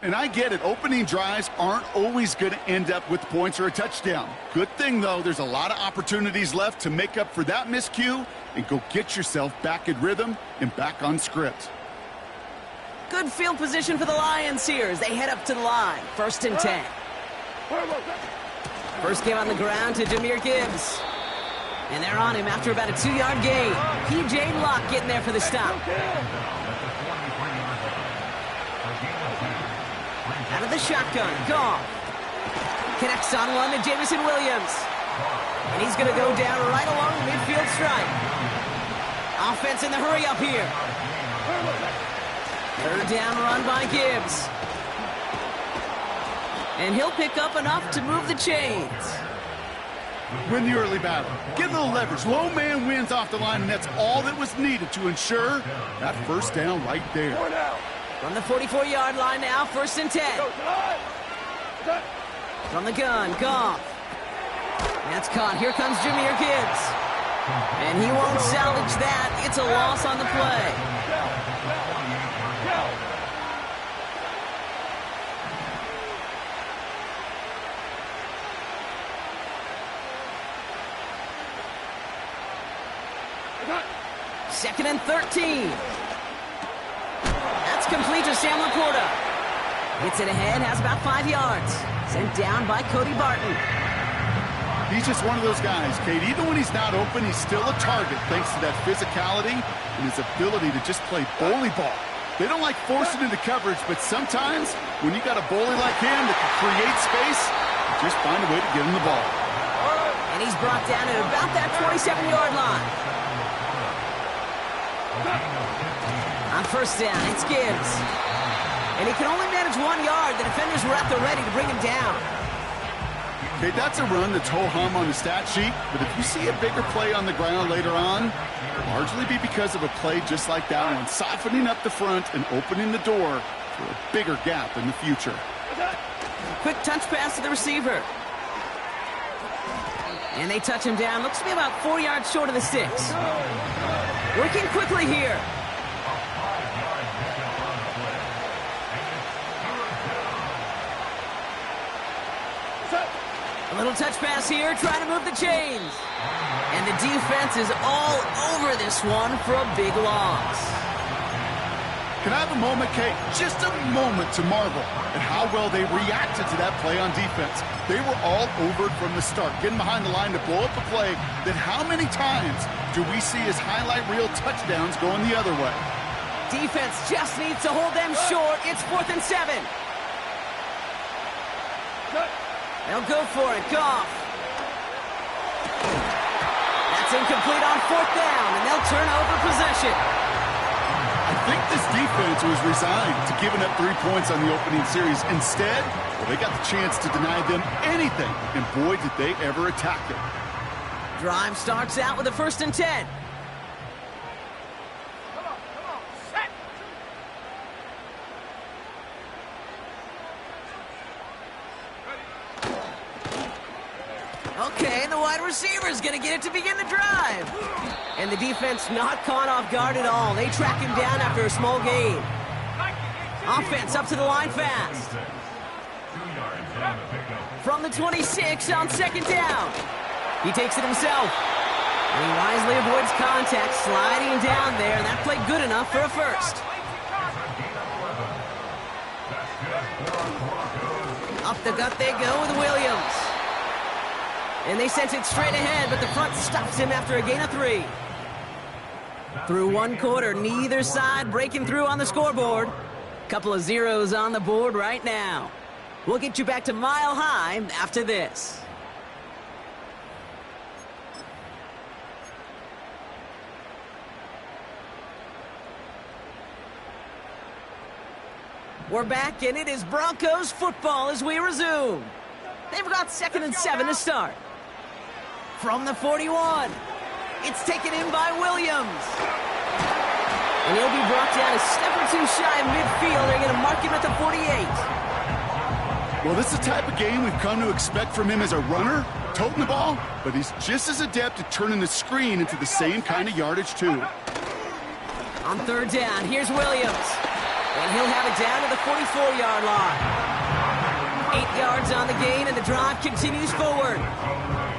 And I get it, opening drives aren't always going to end up with points or a touchdown. Good thing, though, there's a lot of opportunities left to make up for that miscue and go get yourself back in rhythm and back on script. Good field position for the Lions here as they head up to the line. 1st and 10. First game on the ground to Jahmyr Gibbs. And they're on him after about a 2-yard gain. P.J. Locke getting there for the stop. Out of the shotgun, Goff. Connects on one to Jameson Williams. And he's going to go down right along the midfield stripe. Offense in the hurry up here. 3rd down run by Gibbs. And he'll pick up enough to move the chains. Win the early battle. Get a little leverage. Low man wins off the line, and that's all that was needed to ensure that 1st down right there. From the 44-yard line now, 1st and 10. From the gun, Goff. That's caught. Here comes Jahmyr Gibbs. And he won't salvage that. It's a loss on the play. Second and 13. That's complete to Sam Laporta. Gets it ahead, has about 5 yards. Sent down by Cody Barton. He's just one of those guys, Kate. Even when he's not open, he's still a target thanks to that physicality and his ability to just play bully ball. They don't like forcing into coverage, but sometimes when you got a bully like him that can create space, you just find a way to get him the ball. And he's brought down at about that 27-yard line. On 1st down, it's Gibbs. And he can only manage 1 yard. The defenders were at the ready to bring him down. Okay, that's a run that's ho-hum on the stat sheet, but if you see a bigger play on the ground later on, it'll largely be because of a play just like that one, softening up the front and opening the door for a bigger gap in the future. Quick touch pass to the receiver. And they touch him down. Looks to be about 4 yards short of the sticks. Working quickly here. A little touch pass here, trying to move the chains. And the defense is all over this one for a big loss. Can I have a moment, Kate? Just a moment to marvel at how well they reacted to that play on defense. They were all over it from the start, getting behind the line to blow up a play. Then how many times do we see his highlight reel touchdowns going the other way? Defense just needs to hold them short. It's 4th and 7. They'll go for it. Goff. That's incomplete on 4th down, and they'll turn over possession. I think this defense was resigned to giving up 3 points on the opening series. Instead, well, they got the chance to deny them anything, and boy, did they ever attack it. Drive starts out with a 1st and 10. Okay, the wide receiver's going to get it to begin the drive. And the defense not caught off guard at all. They track him down after a small gain. Offense up to the line fast. From the 26 on 2nd down. He takes it himself. And he wisely avoids contact, sliding down there. And that played good enough for a 1st. Up the gut they go with Williams. And they sent it straight ahead, but the front stops him after a gain of 3. Through 1 quarter, neither side breaking through on the scoreboard. Couple of zeros on the board right now. We'll get you back to Mile High after this. We're back, and it is Broncos football as we resume. They've got 2nd and 7 to start. From the 41, it's taken in by Williams. And he'll be brought down a step or 2 shy of midfield. They're going to mark him at the 48. Well, this is the type of game we've come to expect from him as a runner, toting the ball, but he's just as adept at turning the screen into the same kind of yardage, too. On 3rd down, here's Williams. And he'll have it down to the 44-yard line. 8 yards on the gain, and the drive continues forward.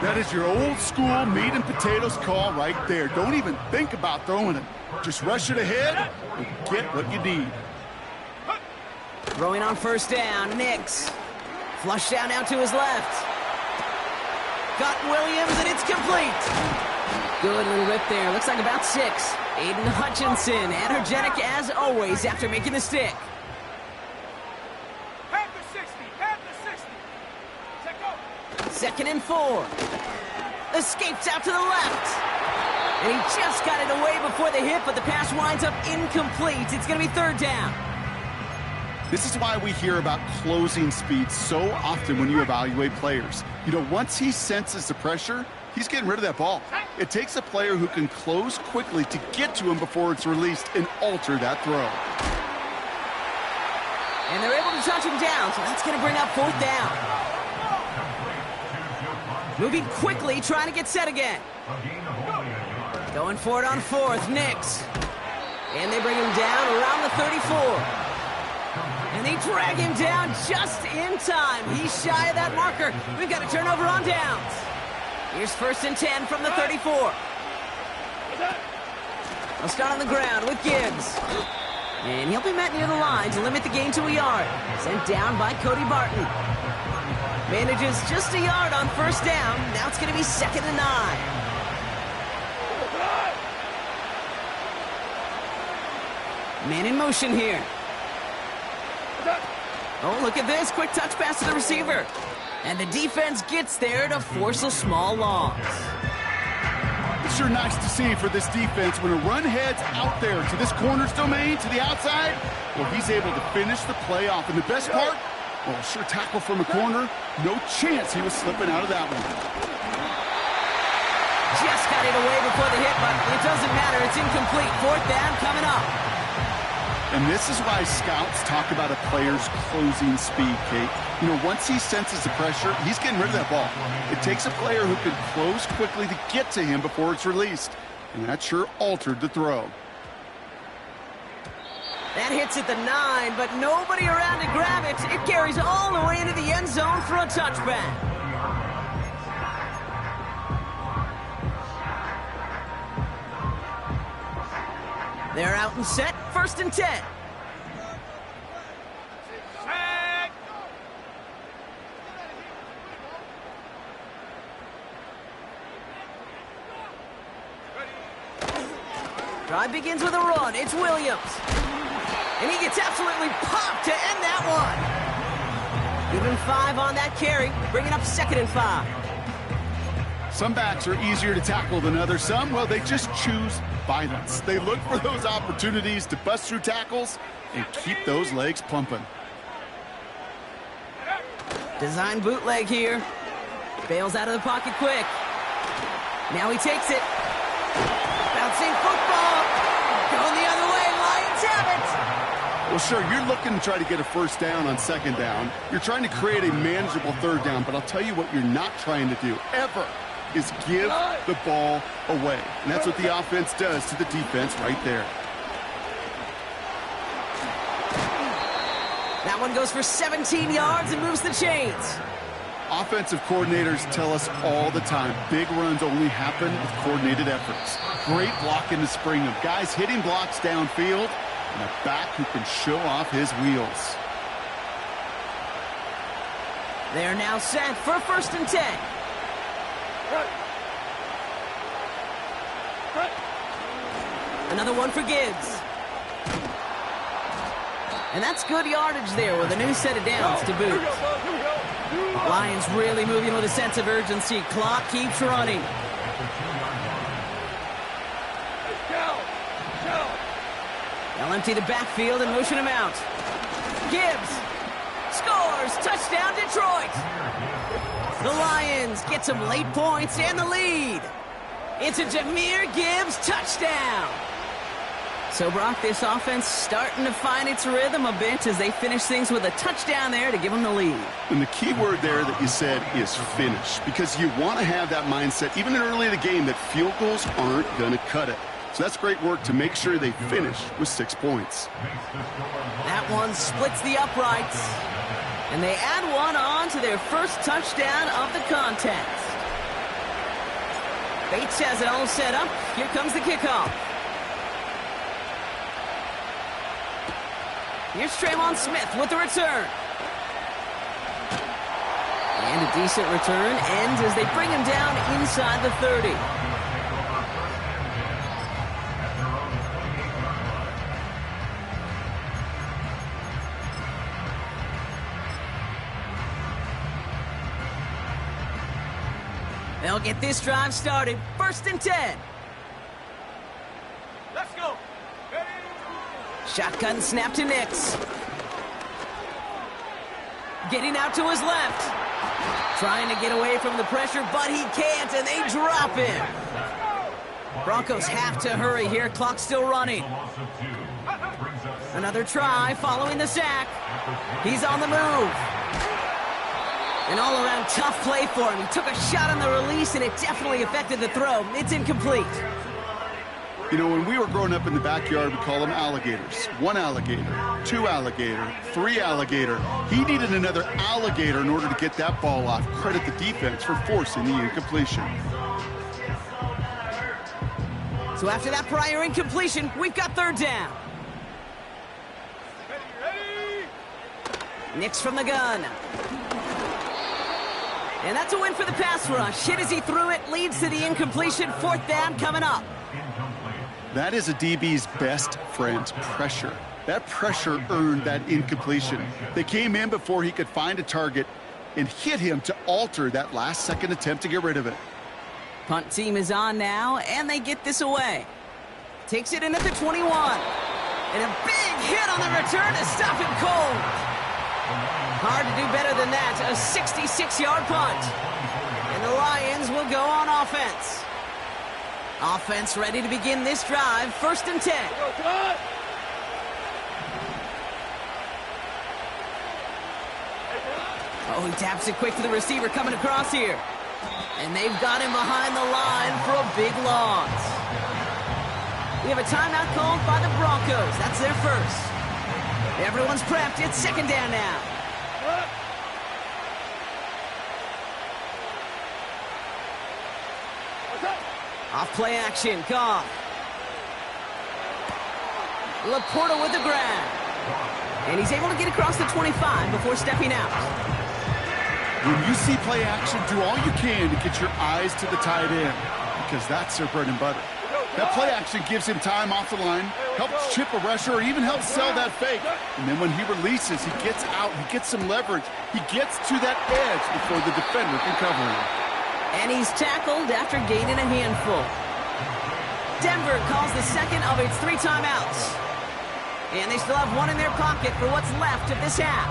That is your old school meat and potatoes call right there. Don't even think about throwing it. Just rush it ahead and get what you need. Throwing on first down, Nix. Flush down now to his left. Got Williams, and it's complete. Good little rip there. Looks like about 6. Aiden Hutchinson, energetic as always after making the stick. Second and 4. Escapes out to the left. And he just got it away before the hit, but the pass winds up incomplete. It's going to be third down. This is why we hear about closing speed so often when you evaluate players. You know, once he senses the pressure, he's getting rid of that ball. It takes a player who can close quickly to get to him before it's released and alter that throw. And they're able to touch him down, so that's going to bring up fourth down. Moving quickly, trying to get set again. Going for it on fourth, Nix. And they bring him down around the 34. And they drag him down just in time. He's shy of that marker. We've got a turnover on downs. Here's first and 10 from the 34. They'll start on the ground with Gibbs. And he'll be met near the line to limit the gain to a yard. Sent down by Cody Barton. Manages just a yard on first down. Now it's going to be second and 9. Man in motion here. Oh, look at this. Quick touch pass to the receiver. And the defense gets there to force a small loss. It's sure nice to see for this defense when a run heads out there to this corner's domain, to the outside. Well, he's able to finish the play off. And the best part, well, sure tackle from a corner. No chance he was slipping out of that one. Just got it away before the hit, but it doesn't matter. It's incomplete. Fourth down coming up. And this is why scouts talk about a player's closing speed, Kate. You know, once he senses the pressure, he's getting rid of that ball. It takes a player who can close quickly to get to him before it's released. And that sure altered the throw. That hits at the 9, but nobody around to grab it. It carries all the way into the end zone for a touchback. They're out and set, first and 10. Drive begins with a run. It's Williams. And he gets absolutely popped to end that one. Even 5 on that carry, bringing up second and 5. Some backs are easier to tackle than others. Some, well, they just choose violence. They look for those opportunities to bust through tackles and keep those legs pumping. Design bootleg here. Bails out of the pocket quick. Now he takes it. Bouncing football. Going the other way. Lions have it. Well, sure, you're looking to try to get a first down on second down. You're trying to create a manageable third down, but I'll tell you what you're not trying to do, ever, is give the ball away. And that's what the offense does to the defense right there. That one goes for 17 yards and moves the chains. Offensive coordinators tell us all the time, big runs only happen with coordinated efforts. Great block in the spring of guys hitting blocks downfield and a back who can show off his wheels. They're now set for first and 10. Another one for Gibbs. And that's good yardage there with a new set of downs to boot. Lions really moving with a sense of urgency. Clock keeps running. They'll empty the backfield and motion him out. Gibbs scores. Touchdown, Detroit. The Lions get some late points and the lead. It's a Jahmyr Gibbs touchdown. So, Brock, this offense starting to find its rhythm a bit as they finish things with a touchdown there to give them the lead. And the key word there that you said is finish, because you want to have that mindset, even early in the game, that field goals aren't going to cut it. So that's great work to make sure they finish with 6 points. That one splits the uprights. And they add one on to their first touchdown of the contest. Bates has it all set up. Here comes the kickoff. Here's Tremont Smith with the return. And a decent return ends as they bring him down inside the 30. They'll get this drive started. 1st and 10. Let's go. Ready? Shotgun snap to Nix. Getting out to his left. Trying to get away from the pressure, but he can't, and they drop him. Broncos have to hurry here. Clock's still running. Another try following the sack. He's on the move. An all-around tough play for him. He took a shot on the release, and it definitely affected the throw. It's incomplete. You know, when we were growing up in the backyard, we call them alligators. 1 alligator, 2 alligator, 3 alligator. He needed another alligator in order to get that ball off. Credit the defense for forcing the incompletion. So after that prior incompletion, we've got 3rd down. Ready? Nix from the gun. And that's a win for the pass rush. Hit as he threw it, leads to the incompletion. 4th down coming up. That is a DB's best friend, pressure. That pressure earned that incompletion. They came in before he could find a target and hit him to alter that last-second attempt to get rid of it. Punt team is on now, and they get this away. Takes it in at the 21. And a big hit on the return to stop him cold. Hard to do better than that, a 66-yard punt. And the Lions will go on offense. Offense ready to begin this drive, 1st and 10. Oh, he taps it quick to the receiver coming across here. And they've got him behind the line for a big loss. We have a timeout called by the Broncos. That's their first. Everyone's prepped. It's 2nd down now. Off play action, Goff. Laporta with the grab. And he's able to get across the 25 before stepping out. When you see play action, do all you can to get your eyes to the tight end, because that's their bread and butter. That play action gives him time off the line, helps chip a rusher, or even helps sell that fake. And then when he releases, he gets out, he gets some leverage. He gets to that edge before the defender can cover him. And he's tackled after gaining a handful. Denver calls the second of its 3 timeouts. And they still have 1 in their pocket for what's left of this half.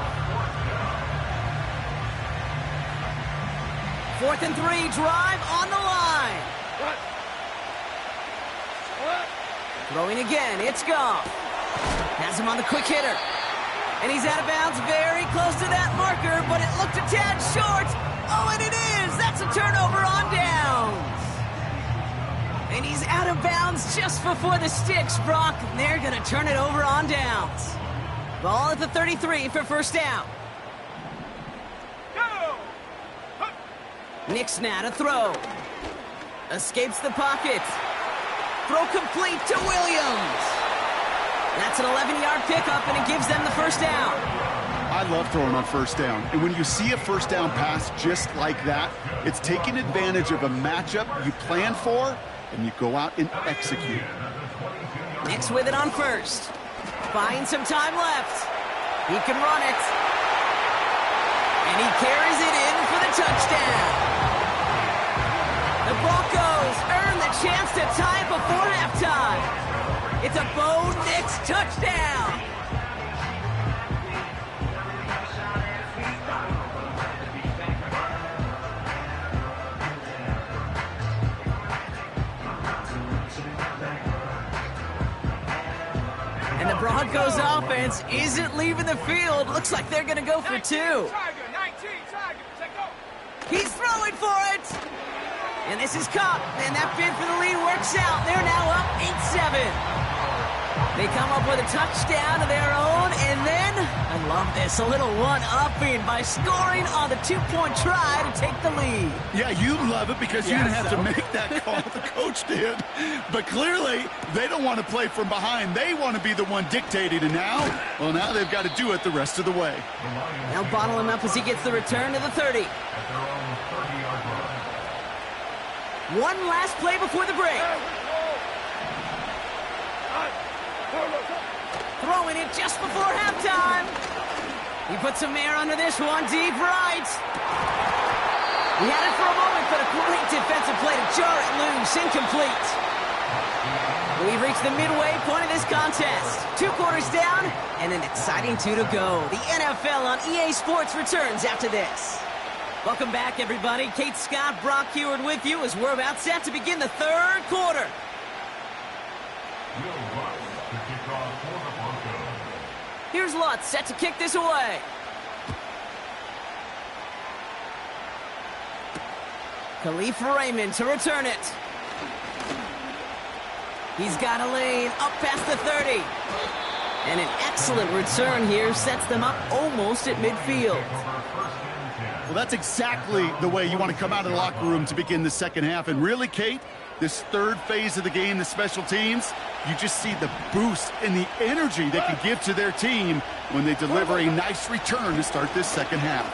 4th and 3, drive on the line. Throwing again, it's Goff. Has him on the quick hitter. And he's out of bounds, very close to that marker, but it looked a tad short. Oh, and it is! That's a turnover on downs. And he's out of bounds just before the sticks, Brock. They're going to turn it over on downs. Ball at the 33 for 1st down. Nix now to throw. Escapes the pocket. Throw complete to Williams. That's an 11-yard pickup, and it gives them the 1st down. I love throwing on 1st down. And when you see a 1st down pass just like that, it's taking advantage of a matchup you plan for, and you go out and execute. Nix with it on 1st. Buying some time left. He can run it. And he carries it in for the touchdown. The Broncos earn the chance to tie it before halftime. It's a Bo Nix touchdown. And the Broncos offense isn't leaving the field. Looks like they're going to go for 2. He's throwing for it. And this is caught. And that bid for the lead works out. They're now up 8-7. They come up with a touchdown of their own, and then, I love this, a little one-upping by scoring on the two-point try to take the lead. Yeah, you love it because you didn't have to make that call. The coach did. But clearly, they don't want to play from behind. They want to be the one dictating, and now they've got to do it the rest of the way. They'll bottle him up as he gets the return to the 30. One last play before the break. Throwing it just before halftime. He puts some air under this one, deep right. He had it for a moment, but a great defensive play to jar it loose, incomplete. We've reached the midway point of this contest. 2 quarters down, and an exciting 2 to go. The NFL on EA Sports returns after this. Welcome back, everybody. Kate Scott, Brock Heward with you as we're about set to begin the 3rd quarter. Here's Lutz set to kick this away. Khalif Raymond to return it. He's got a lane up past the 30. And an excellent return here sets them up almost at midfield. Well, that's exactly the way you want to come out of the locker room to begin the second half. And really, Kate, this 3rd phase of the game, the special teams, you just see the boost and the energy they can give to their team when they deliver a nice return to start this second half.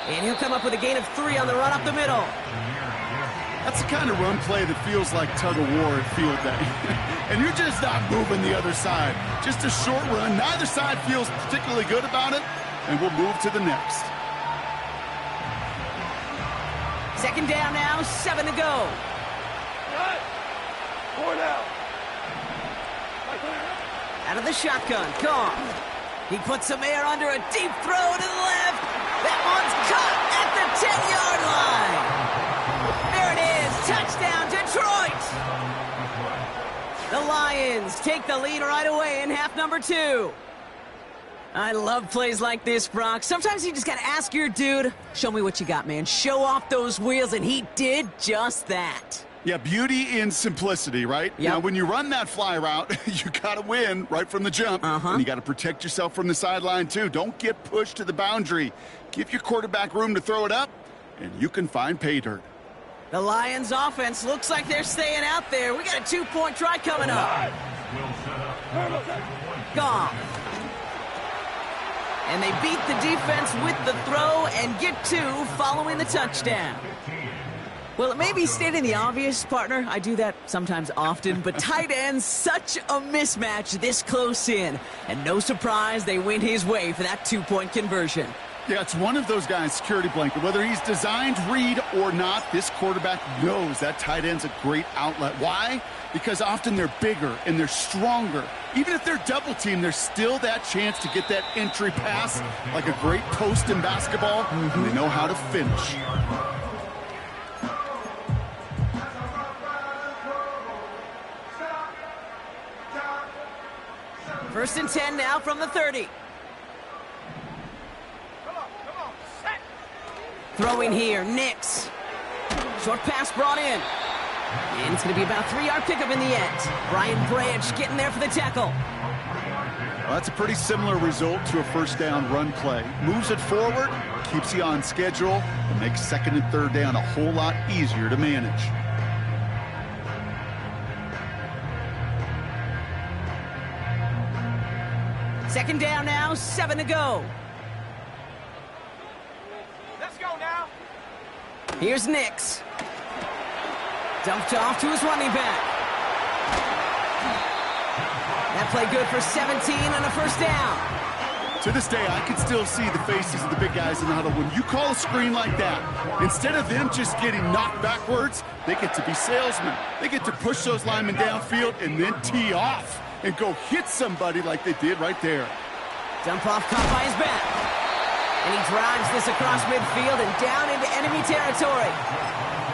And he'll come up with a gain of 3 on the run up the middle. That's the kind of run play that feels like tug-of-war at field day. And you're just not moving the other side. Just a short run. Neither side feels particularly good about it, and we'll move to the next. Second down now, 7 to go. 4 down. Out of the shotgun, Goff. He puts some air under a deep throw to the left. That one's caught at the 10-yard line. There it is, touchdown Detroit. The Lions take the lead right away in half number 2. I love plays like this, Brock. Sometimes you just got to ask your dude, show me what you got, man. Show off those wheels, and he did just that. Yeah, beauty in simplicity, right? Yep. Now, when you run that fly route, you got to win right from the jump. And you got to protect yourself from the sideline, too. Don't get pushed to the boundary. Give your quarterback room to throw it up, and you can find pay dirt. The Lions offense looks like they're staying out there. We got a 2-point try coming up. Goff. And they beat the defense with the throw and get 2 following the touchdown. Well, it may be stating the obvious, partner. I do that sometimes often, but tight ends, such a mismatch this close in. And no surprise, they went his way for that 2-point conversion. Yeah, it's one of those guys, security blanket. Whether he's designed read or not, this quarterback knows that tight end's a great outlet. Why? Because often they're bigger and they're stronger. Even if they're double teamed, there's still that chance to get that entry pass like a great post in basketball, and they know how to finish. First and 10 now from the 30. Throwing here, Nix. Short pass brought in. And it's going to be about a 3-yard pickup in the end. Brian Branch getting there for the tackle. Well, that's a pretty similar result to a first down run play. Moves it forward, keeps you on schedule, and makes second and third down a whole lot easier to manage. Second down now, 7 to go. Let's go now. Here's Nix. Dumped off to his running back. That play good for 17 and a first down. To this day, I can still see the faces of the big guys in the huddle. When you call a screen like that, instead of them just getting knocked backwards, they get to be salesmen. They get to push those linemen downfield and then tee off and go hit somebody like they did right there. Dump off caught by his back. And he drives this across midfield and down into enemy territory.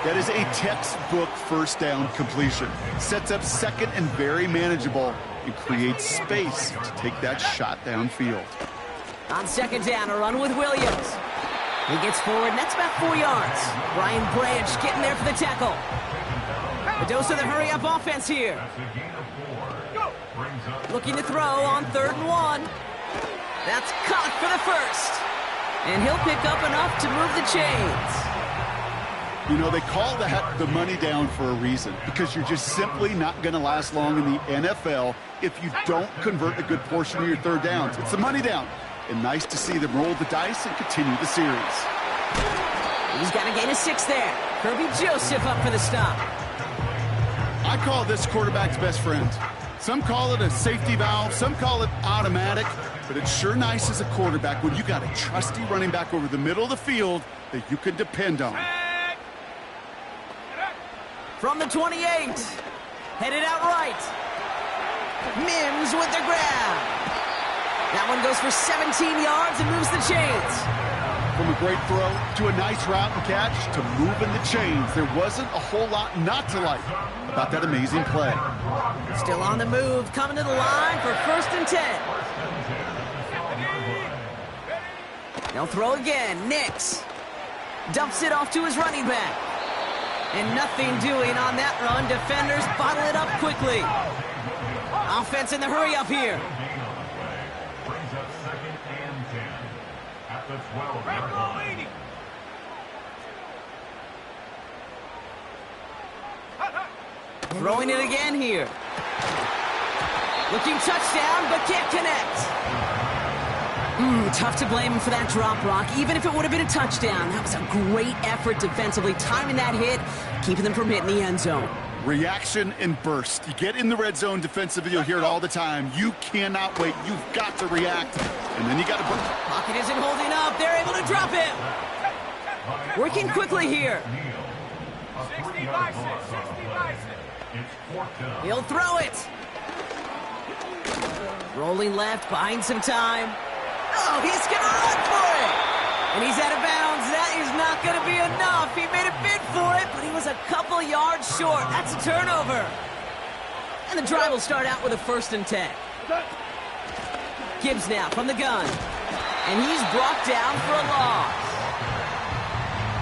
That is a textbook first down completion. Sets up second and very manageable and creates space to take that shot downfield. On second down, a run with Williams. He gets forward, and that's about 4 yards. Brian Branch getting there for the tackle. A dose of the hurry-up offense here. Looking to throw on 3rd and 1. That's caught for the first. And he'll pick up enough to move the chains. You know, they call that the money down for a reason, because you're just simply not going to last long in the NFL if you don't convert a good portion of your 3rd downs. It's the money down. And nice to see them roll the dice and continue the series. He's got a gain of 6 there. Kirby Joseph up for the stop. I call this quarterback's best friend. Some call it a safety valve, some call it automatic, but it's sure nice as a quarterback when you got a trusty running back over the middle of the field that you can depend on. From the 28, headed out right. Mims with the grab. That one goes for 17 yards and moves the chains. From a great throw to a nice route and catch to moving the chains, there wasn't a whole lot not to like about that amazing play. Still on the move, coming to the line for 1st and 10. They'll throw again. Nix dumps it off to his running back. And nothing doing on that run. Defenders bottle it up quickly. Offense in the hurry up here. Throwing it again here. Looking touchdown, but can't connect. Tough to blame him for that drop, Brock. Even if it would have been a touchdown, that was a great effort defensively, timing that hit, keeping them from hitting the end zone. Reaction and burst. You get in the red zone defensively, you'll hear it all the time. You cannot wait. You've got to react, and then you got to burst. Pocket isn't holding up. They're able to drop him. Working quickly here. 60 by 6, 60 by 6. He'll throw it. Rolling left, buying some time. Oh, he's going to run for it. And he's out of bounds. That is not going to be enough. He made a bid for it, but he was a couple yards short. That's a turnover. And the drive will start out with a 1st and 10. Gibbs now from the gun. And he's brought down for a loss.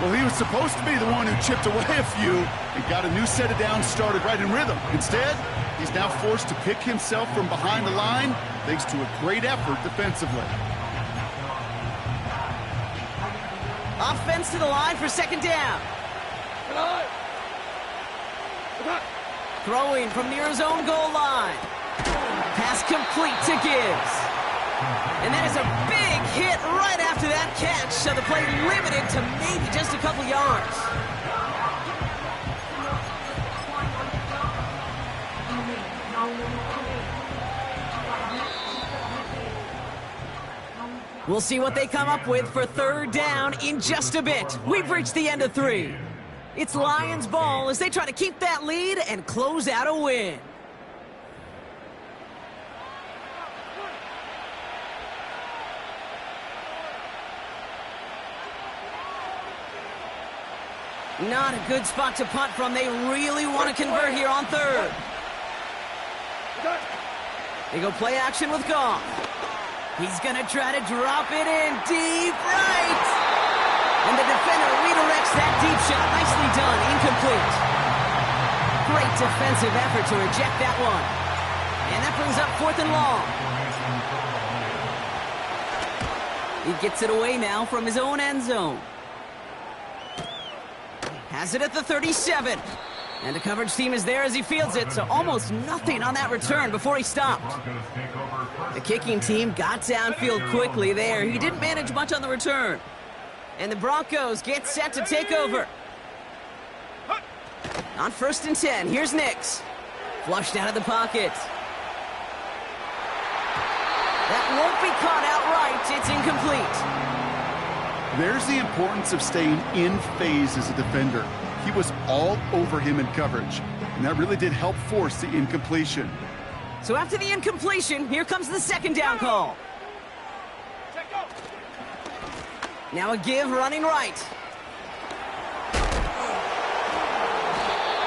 Well, he was supposed to be the one who chipped away a few and got a new set of downs started right in rhythm. Instead, he's now forced to pick himself from behind the line thanks to a great effort defensively. Offense to the line for 2nd down. Throwing from near his own goal line. Pass complete to Gibbs. And that is a big hit right after that catch, so the play limited to maybe just a couple yards. We'll see what they come up with for 3rd down in just a bit. We've reached the end of 3. It's Lions ball as they try to keep that lead and close out a win. Not a good spot to punt from. They really want to convert here on 3rd. They go play action with Goff. He's going to try to drop it in deep right. And the defender redirects that deep shot. Nicely done. Incomplete. Great defensive effort to reject that one. And that brings up 4th and long. He gets it away now from his own end zone. Has it at the 37. And the coverage team is there as he fields it, so almost nothing on that return before he stopped. The kicking team got downfield quickly there. He didn't manage much on the return. And the Broncos get set to take over. On 1st and 10, here's Nix. Flushed out of the pocket. That won't be caught outright. It's incomplete. There's the importance of staying in phase as a defender. He was all over him in coverage, and that really did help force the incompletion. So after the incompletion, here comes the 2nd down call. Now a give running right.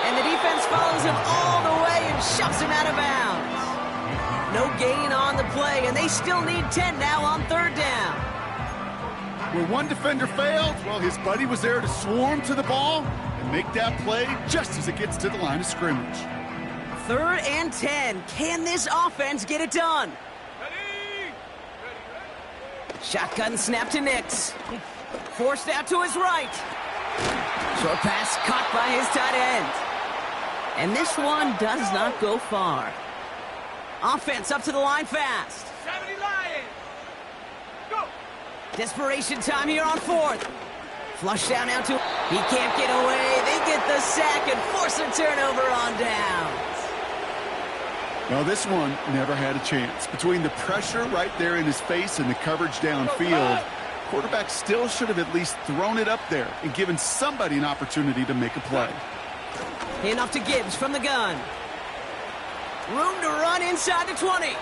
And the defense follows him all the way and shoves him out of bounds. No gain on the play, and they still need 10 now on 3rd down. Where one defender failed, well, his buddy was there to swarm to the ball and make that play just as it gets to the line of scrimmage. 3rd and 10. Can this offense get it done? Shotgun snap to Nix. Forced out to his right. Short pass caught by his tight end. And this one does not go far. Offense up to the line fast. 70 Lions! Go! Desperation time here on 4th. Flush down now to... He can't get away. They get the sack and force a turnover on downs. Well, this one never had a chance. Between the pressure right there in his face and the coverage downfield, quarterback still should have at least thrown it up there and given somebody an opportunity to make a play. Handoff to Gibbs from the gun. Room to run inside the 20. He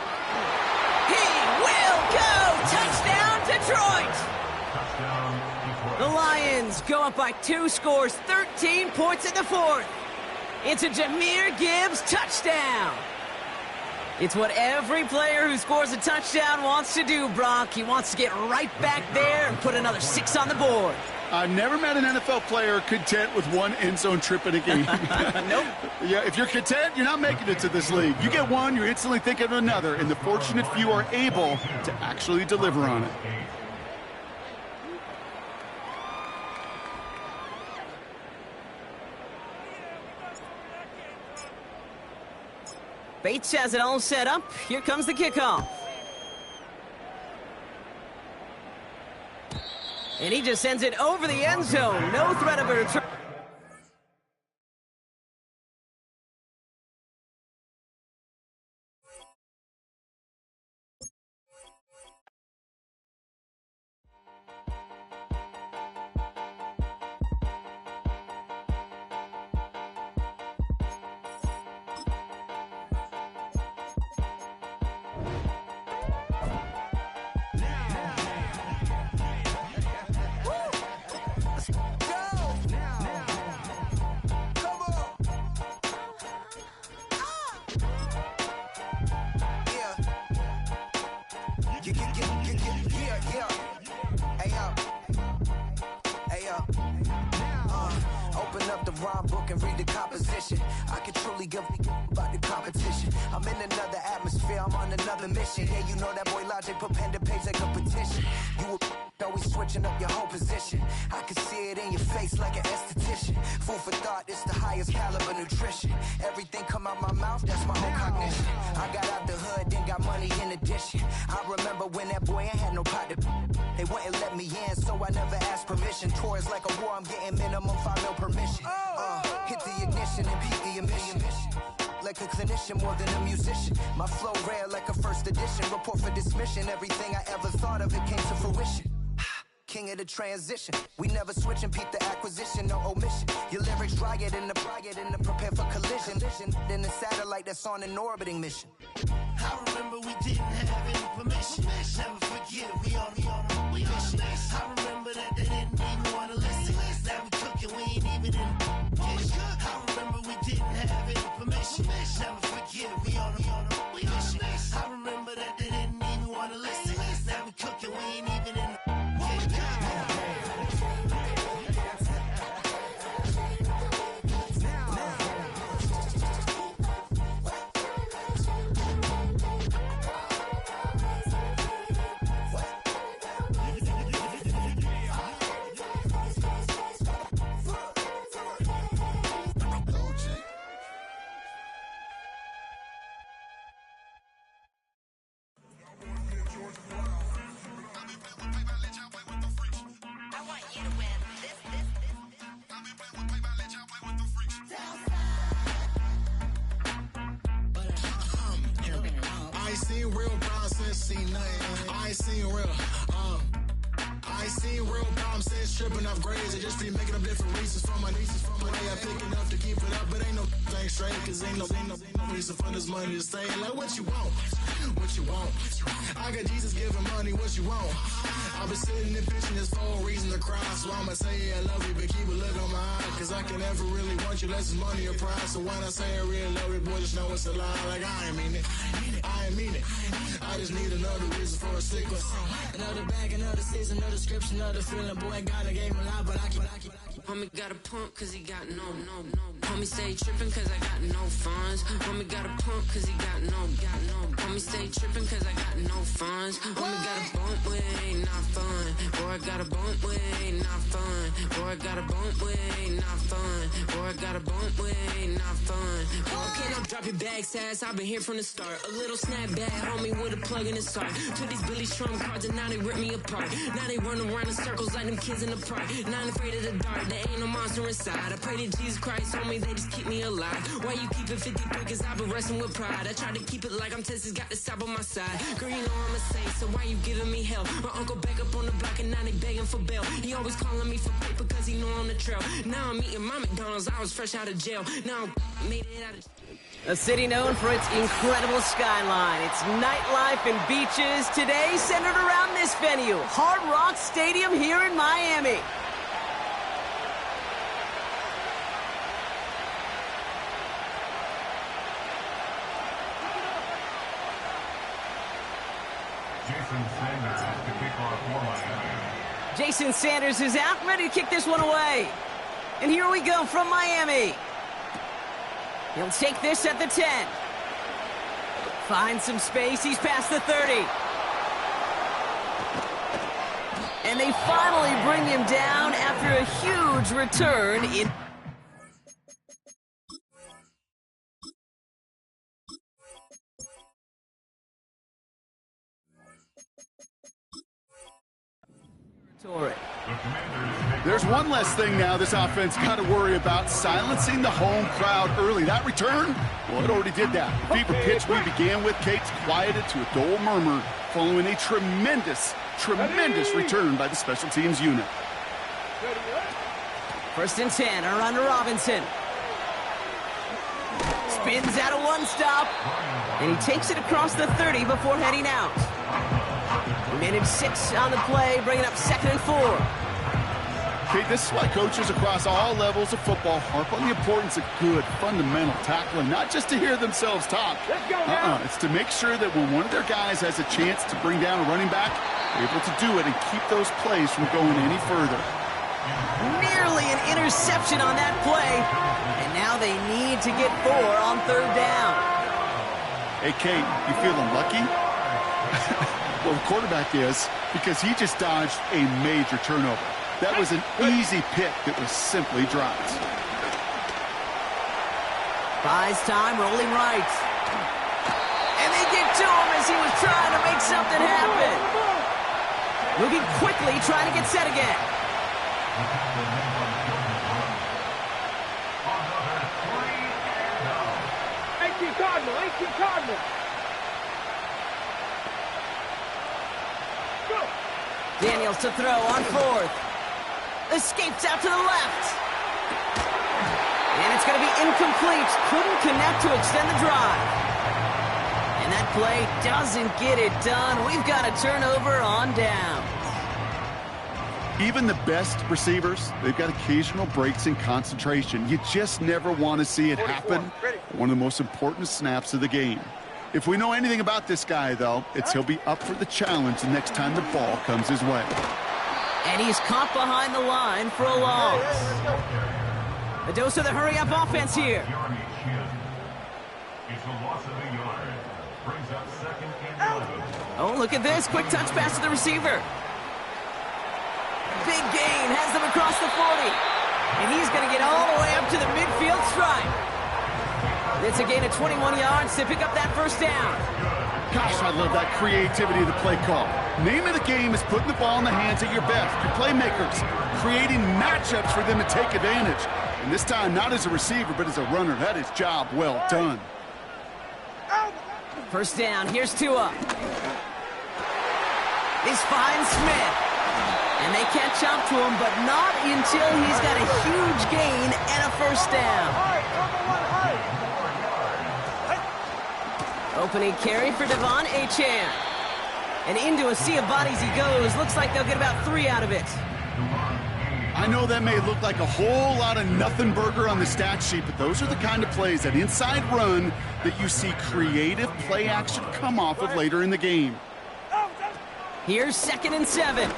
will go! Touchdown, Detroit! The Lions go up by 2 scores, 13 points in the 4th. It's a Jahmyr Gibbs touchdown. It's what every player who scores a touchdown wants to do, Brock. He wants to get right back there and put another 6 on the board. I've never met an NFL player content with 1 end zone trip in a game. Nope. Yeah, if you're content, you're not making it to this league. You get one, you're instantly thinking of another, and the fortunate few are able to actually deliver on it. Bates has it all set up. Here comes the kickoff. And he just sends it over the end zone. No threat of a return. Open up the rhyme book and read the composition. I can truly give about the competition. I'm in another atmosphere, I'm on another mission. Yeah, you know that boy Logic put pen to page like a petition. You always switching up your whole position. I can see it in your face like an esthetician. Food for thought, it's the highest caliber nutrition. Everything come out my mouth, that's my whole cognition. I got out the hood, then got money in addition. I remember when that boy ain't had no pot to... They wouldn't let me in, so I never asked permission. Tours like a war, I'm getting minimum 5 mil permission. Hit the ignition and beat the emission. Like a clinician more than a musician. My flow rare like a first edition. Report for dismission. Everything I ever thought of, it came to fruition. King of the transition. We never switch and peep the acquisition, no omission. Your lyrics dry it in the prepare for collision. Then the satellite that's on an orbiting mission. I remember we didn't have any permission. Never forget we on a mission. I remember that they didn't even want to listen. Now we cooking, we ain't even in the kitchen. I remember we didn't have any permission. Never forget we on a mission. I remember that they didn't even want to listen. Now we cooking, we ain't even in the kitchen. I ain't seen real problems since seen nothing. I ain't seen real problems since tripping off grades. I just be making up different reasons for my nieces. For my day, I pick enough to keep it up, but ain't no thing straight. Cause ain't no reason for this money to stay. Like what you want? What you want? I got Jesus giving money, what you want? I've been sitting and pitching this for a reason to cry. So I'ma say I love you, but keep a look on my eye. Cause I can never really want you less than money or pride. So when I say I really love you, boy, just know it's a lie. Like I ain't mean it. I ain't mean it. I just need another reason for a sickle. Another bag, another season, another description of the feeling. Boy, God, I gave him a lot, but I keep. Homie got a pump cause he got no. Homie stay trippin' cause I got no funds. Homie got a pump cause he got no. Homie stay trippin' cause I got no funds. Homie got a bump with it ain't not fun. Boy, I got a bump with it ain't not fun. Boy, I got a bump with it ain't not fun. Boy, I got a bump with it ain't not fun. Okay, now drop your bag, sass. I've been here from the start. A little snapback, homie, with a plug in his heart. Took these Billy Trump cards and now they rip me apart. Now they run around in circles like them kids in the park. Not afraid of the dark, there ain't no monster inside. I pray to Jesus Christ, homie, they just keep me alive. Why you keep it 50 because I've been wrestling with pride. I try to keep it like I'm Texas, got the stop on my side. Girl, you know I'm a saint, so why you giving me hell? My uncle back up on the block and now they begging for bail. He always calling me for paper cause he know I'm the trail. Now I'm eating my McDonald's, I was fresh out of jail. Now I made it out of A city known for its incredible skyline, its nightlife and beaches, today centered around this venue, Hard Rock Stadium here in Miami. Jason Sanders to kick off for Miami. Jason Sanders is out, ready to kick this one away. And here we go from Miami. He'll take this at the 10. Finds some space, he's past the 30. And they finally bring him down after a huge return in... There's one less thing now this offense got to worry about, silencing the home crowd early. That return, well, it already did that. The fever pitch we began with, Kate's quieted to a dull murmur following a tremendous return by the special teams unit. 1st and 10, around to Robinson. Spins out of one stop, and he takes it across the 30 before heading out. Minute 6 on the play, bringing up 2nd and 4. Okay, this is why coaches across all levels of football harp on the importance of good, fundamental tackling, not just to hear themselves talk. It's to make sure that when one of their guys has a chance to bring down a running back, they're able to do it and keep those plays from going any further. Nearly an interception on that play, and now they need to get 4 on 3rd down. Hey, Kate, you feeling lucky? Well, the quarterback is, because he just dodged a major turnover. That was an easy pick that was simply dropped. Buys time, rolling right. And they get to him as he was trying to make something happen. Moving quickly, trying to get set again. 18 Cardinal. Daniels to throw on 4th. Escapes out to the left. And it's going to be incomplete. Couldn't connect to extend the drive. And that play doesn't get it done. We've got a turnover on down. Even the best receivers, they've got occasional breaks in concentration. You just never want to see it happen. One of the most important snaps of the game. If we know anything about this guy, though, it's he'll be up for the challenge the next time the ball comes his way. And he's caught behind the line for a loss. A dose of the hurry-up offense here. It's a loss of a yard. Brings up 2nd and 11. Oh, look at this. Quick touch pass to the receiver. Big gain, has them across the 40. And he's going to get all the way up to the midfield stripe. It's a gain of 21 yards to pick up that 1st down. Gosh, I love that creativity of the play call. Name of the game is putting the ball in the hands of your best, your playmakers, creating matchups for them to take advantage. And this time, not as a receiver, but as a runner. That is job well done. 1st down, here's Tua. He's finds Smith. And they catch up to him, but not until he's got a huge gain and a 1st down. Opening carry for Mlb Champ. And into a sea of bodies he goes. Looks like they'll get about 3 out of it. I know that may look like a whole lot of nothing burger on the stat sheet, but those are the kind of plays, that inside run, that you see creative play action come off of later in the game. Here's 2nd and 7.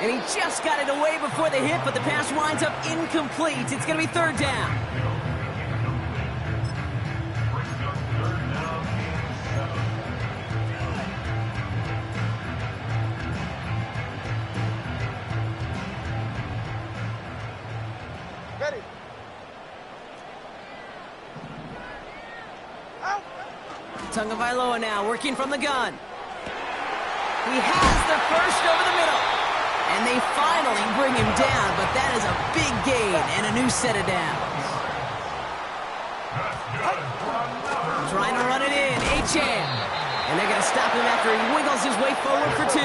And he just got it away before the hit, but the pass winds up incomplete. It's going to be 3rd down. Ready. Out. Tagovailoa now working from the gun. He has the first over the middle. And they finally bring him down, but that is a big gain and a new set of downs. Trying to run it in, Champ. And they're going to stop him after he wiggles his way forward for 2.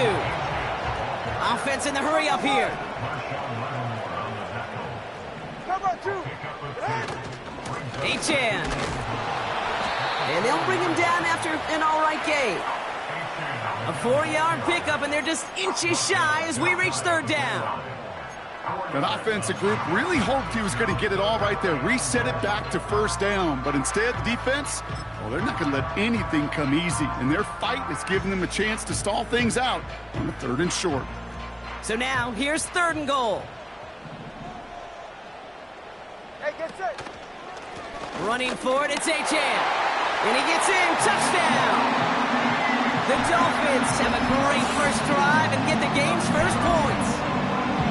Offense in the hurry up here. Cover 2. Champ. And they'll bring him down after an all right gain. A 4-yard pickup, and they're just inches shy as we reach 3rd down. That offensive group really hoped he was going to get it all right there, reset it back to 1st down. But instead, the defense, well, they're not going to let anything come easy. And their fight is giving them a chance to stall things out on the 3rd and short. So now, here's 3rd and goal. Hey, get set. Running for it, it's Champ. And he gets in, touchdown. The Dolphins have a great first drive and get the game's first points.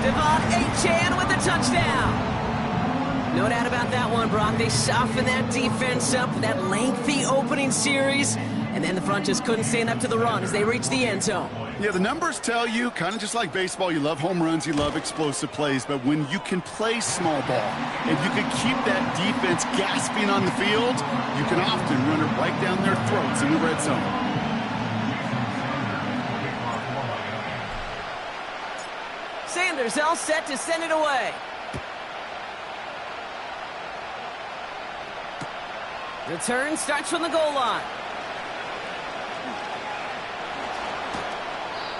Devon Achane with the touchdown. No doubt about that one, Brock. They softened that defense up, that lengthy opening series, and then the front just couldn't stand up to the run as they reached the end zone. Yeah, the numbers tell you, kind of just like baseball, you love home runs, you love explosive plays, but when you can play small ball and you can keep that defense gasping on the field, you can often run it right down their throats in the red zone. Sanders all set to send it away. Return starts from the goal line.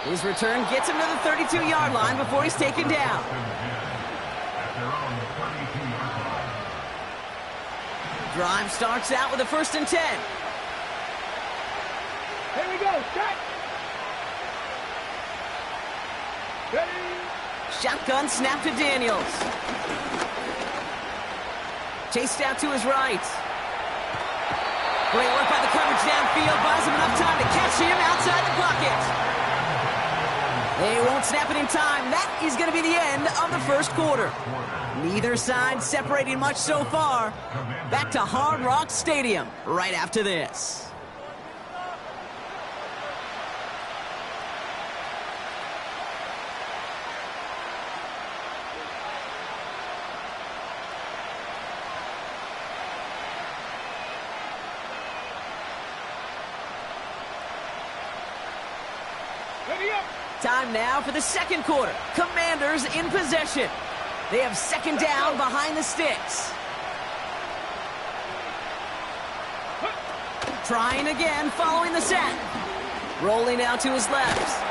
His return gets him to the 32-yard line before he's taken down. Drive starts out with a 1st and 10. Here we go. Shot. Ready. Shotgun snap to Daniels. Chased out to his right. Great work by the coverage downfield. Buys him enough time to catch him outside the pocket. They won't snap it in time. That is going to be the end of the 1st quarter. Neither side separating much so far. Back to Hard Rock Stadium right after this. Time now for the 2nd quarter. Commanders in possession. They have 2nd down behind the sticks. Trying again following the sack. Rolling out to his left.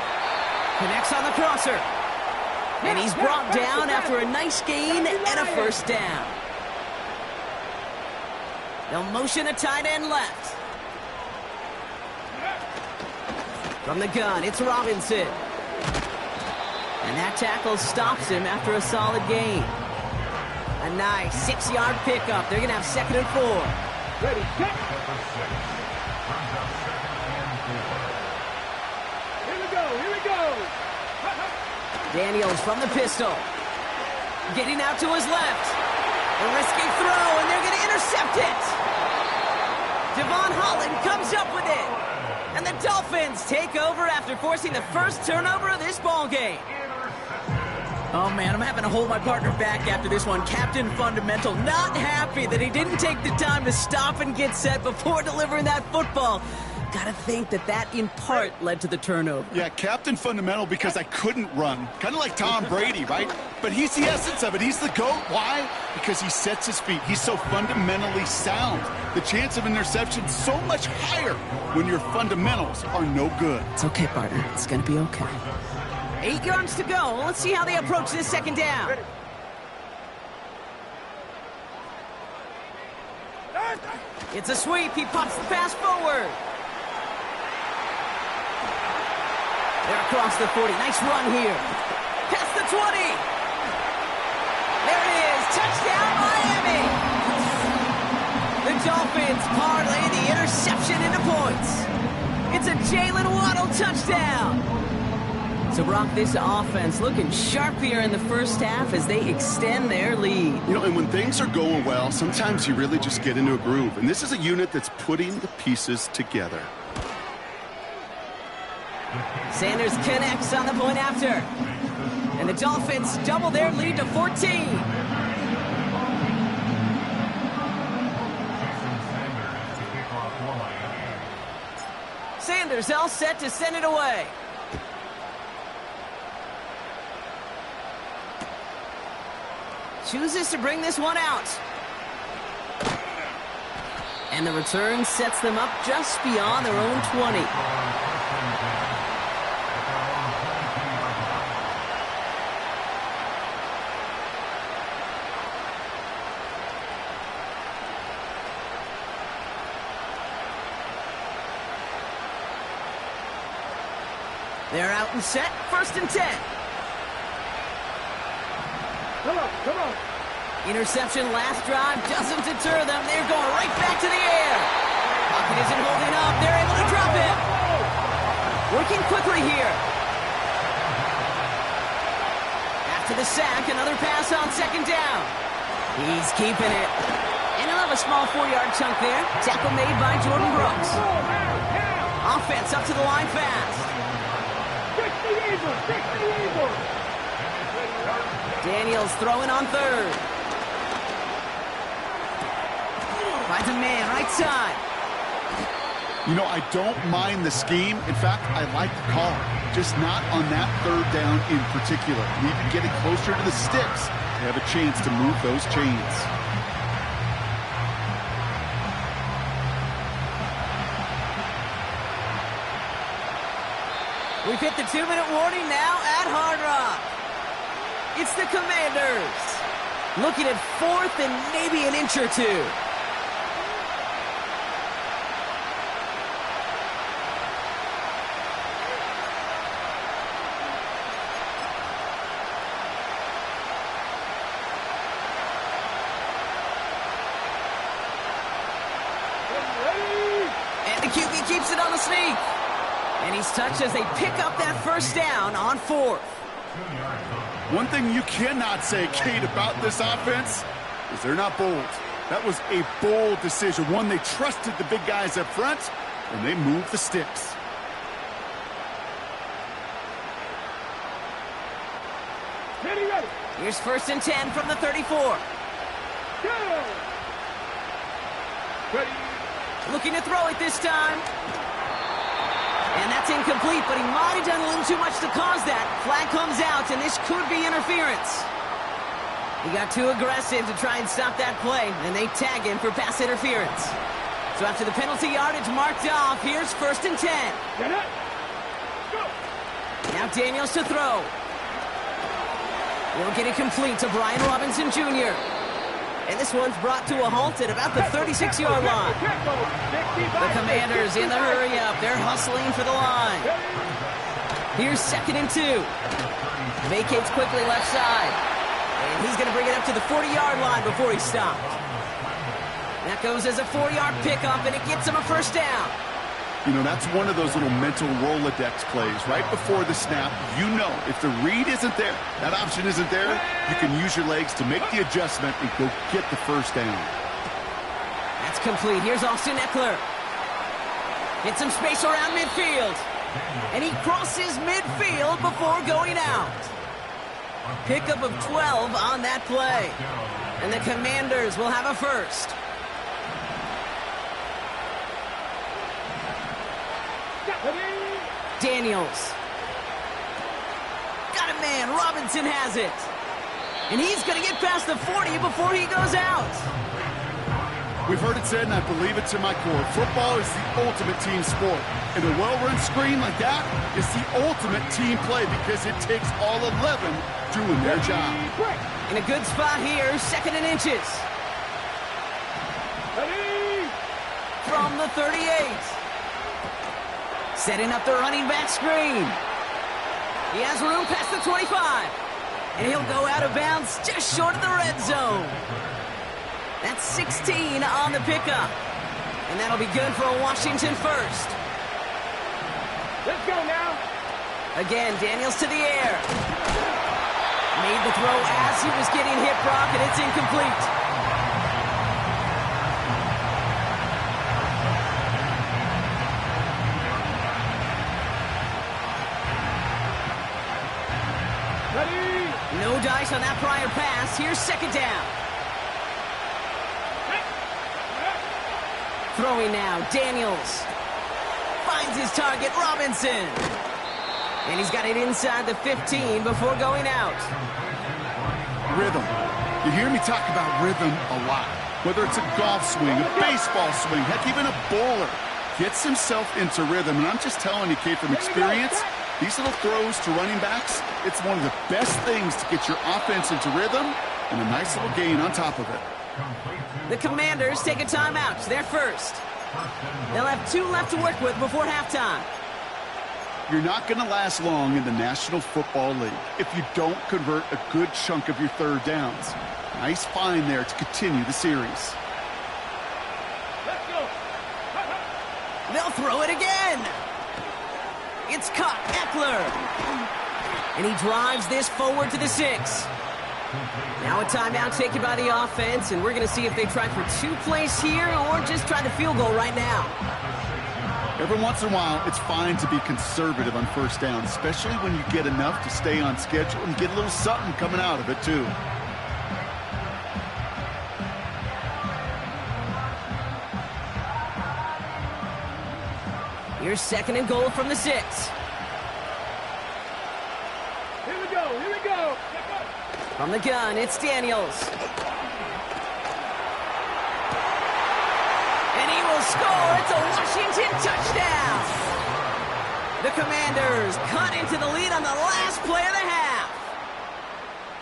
Connects on the crosser. And he's brought down after a nice gain and a 1st down. They'll motion a tight end left. From the gun, it's Robinson. And that tackle stops him after a solid gain. A nice 6-yard pickup. They're going to have 2nd and 4. Ready, set. Here we go, here we go. Daniels from the pistol. Getting out to his left. A risky throw, and they're going to intercept it. Devon Holland comes up with it. And the Dolphins take over after forcing the 1st turnover of this ballgame. Oh, man, I'm having to hold my partner back after this one. Captain Fundamental not happy that he didn't take the time to stop and get set before delivering that football. Gotta think that in part led to the turnover. Yeah, Captain Fundamental because I couldn't run. Kind of like Tom Brady, right? But he's the essence of it. He's the GOAT. Why? Because he sets his feet. He's so fundamentally sound. The chance of interception so much higher when your fundamentals are no good. It's okay, partner. It's gonna be okay. 8 yards to go. Let's see how they approach this second down. It's a sweep. He pops the pass forward. They're across the 40. Nice run here. Past the 20. There it is. Touchdown, Miami. The Dolphins parlay the interception into points. It's a Jalen Waddle touchdown. So, Brock, this offense looking sharp here in the first half as they extend their lead. You know, and when things are going well, sometimes you really just get into a groove. And this is a unit that's putting the pieces together. Sanders connects on the point after. And the Dolphins double their lead to 14. Sanders all set to send it away. Chooses to bring this one out. And the return sets them up just beyond their own 20. They're out and set, 1st and 10. Come on, come on. Interception last drive doesn't deter them. They're going right back to the air. Pocket isn't holding up. They're able to drop it. Working quickly here. After the sack, another pass on 2nd down. He's keeping it. And he'll have a small 4-yard chunk there. Tackle made by Jordan Brooks. Offense up to the line fast. Daniels throwing on 3rd. Finds a man, right side. You know, I don't mind the scheme. In fact, I like the call. Just not on that 3rd down in particular. Even getting closer to the sticks, they have a chance to move those chains. We've hit the 2-minute warning now at Hard Rock. It's the Commanders. Looking at 4th and maybe an inch or 2. And the QB keeps it on the sneak. And he's touched as they pick up that 1st down on 4th. One thing you cannot say, Kate, about this offense is they're not bold. That was a bold decision. One, they trusted the big guys up front, and they moved the sticks. Ready, ready. Here's 1st and 10 from the 34. Go. Ready. Looking to throw it this time. And that's incomplete, but he might have done a little too much to cause that. Flag comes out, and this could be interference. He got too aggressive to try and stop that play, and they tag him for pass interference. So after the penalty yardage marked off, here's 1st and 10. Get it. Go. Now Daniels to throw. He'll get it complete to Brian Robinson Jr. And this one's brought to a halt at about the 36-yard line. The Commanders in the hurry-up. They're hustling for the line. Here's 2nd and 2. Vacates quickly left side. And he's going to bring it up to the 40-yard line before he stopped. That goes as a 4-yard pickup, and it gets him a 1st down. You know, that's one of those little mental Rolodex plays. Right before the snap, you know if the read isn't there, that option isn't there, you can use your legs to make the adjustment and go get the 1st down. That's complete. Here's Austin Eckler. Hit some space around midfield. And he crosses midfield before going out. Pickup of 12 on that play. And the Commanders will have a 1st. Daniels. Got a man. Robinson has it. And he's going to get past the 40 before he goes out. We've heard it said, and I believe it to my core. Football is the ultimate team sport. And a well-run screen like that is the ultimate team play because it takes all 11 doing their job. In a good spot here, 2nd and inches. Ready? From the 38. Setting up the running back screen. He has room past the 25. And he'll go out of bounds just short of the red zone. That's 16 on the pickup. And that'll be good for a Washington first. Let's go now. Again, Daniels to the air. Made the throw as he was getting hit, Brock, and it's incomplete. Ready? No dice on that prior pass. Here's 2nd down. Throwing now, Daniels. Finds his target, Robinson. And he's got it inside the 15 before going out. Rhythm. You hear me talk about rhythm a lot. Whether it's a golf swing, a baseball swing, heck, even a bowler. Gets himself into rhythm. And I'm just telling you, Kate, from experience, these little throws to running backs, it's one of the best things to get your offense into rhythm and a nice little gain on top of it. The Commanders take a timeout. They're first. They'll have 2 left to work with before halftime. You're not going to last long in the National Football League if you don't convert a good chunk of your 3rd downs. Nice find there to continue the series. Let's go. They'll throw it again. It's caught, Eckler. And he drives this forward to the 6. Now a timeout taken by the offense, and we're going to see if they try for 2 plays here or just try the field goal right now. Every once in a while, it's fine to be conservative on 1st down, especially when you get enough to stay on schedule and get a little something coming out of it, too. Here's 2nd and goal from the 6. Here we go. Here we go. From the gun, it's Daniels. And he will score. It's a Washington touchdown. The Commanders cut into the lead on the last play of the half.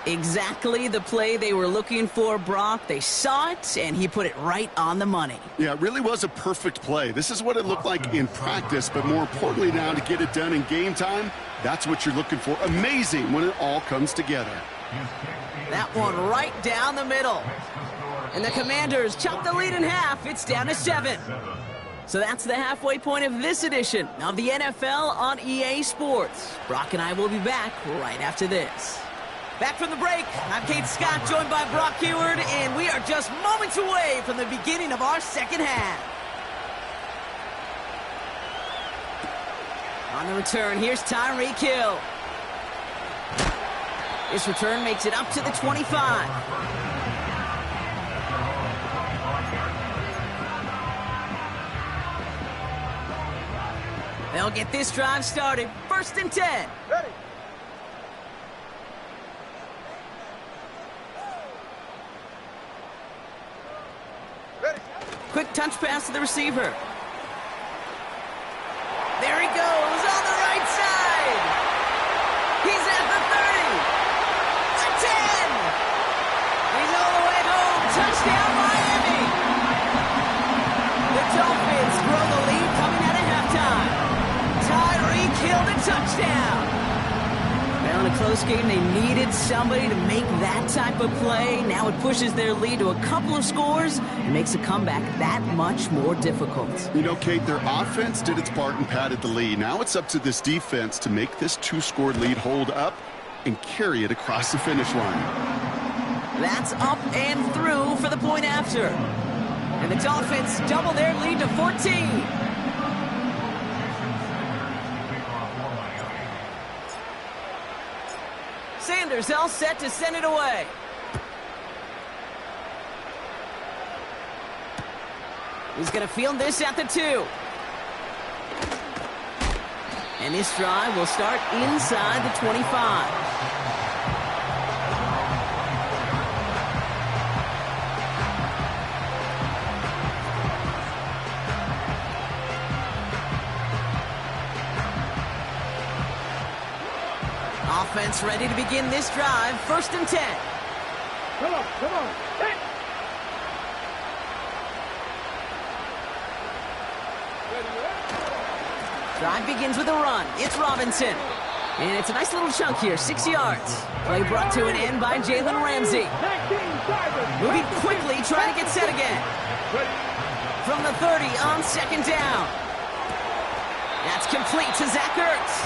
Exactly the play they were looking for, Brock. They saw it, and he put it right on the money. Yeah, it really was a perfect play. This is what it looked like in practice, but more importantly now to get it done in game time, that's what you're looking for. Amazing when it all comes together. That one right down the middle. And the Commanders chop the lead in half. It's down to 7. So that's the halfway point of this edition of the NFL on EA Sports. Brock and I will be back right after this. Back from the break, I'm Kate Scott, joined by Brock Heward, and we are just moments away from the beginning of our 2nd half. On the return, here's Tyreek Hill. This return makes it up to the 25. They'll get this drive started. 1st and 10. Ready. Quick touch pass to the receiver. There he goes on the right side. He's at the 30. The 10. He's all the way home. Touchdown, Miami. The Dolphins grow the lead coming out of halftime. Tyreek Hill the touchdown. Well, in a close game, they needed somebody to make that type of play. Now it pushes their lead to a couple of scores and makes a comeback that much more difficult. You know, Kate, their offense did its part and padded the lead. Now it's up to this defense to make this 2-score lead hold up and carry it across the finish line. That's up and through for the point after. And the Dolphins double their lead to 14. Sanders all set to send it away. He's going to field this at the 2. And this drive will start inside the 25. Offense ready to begin this drive. 1st and 10. Come on, come on. Hey. Drive begins with a run. It's Robinson. And it's a nice little chunk here, 6 yards. Play brought to an end by Jalen Ramsey. Moving quickly, trying to get set again. From the 30 on 2nd down. That's complete to Zach Ertz.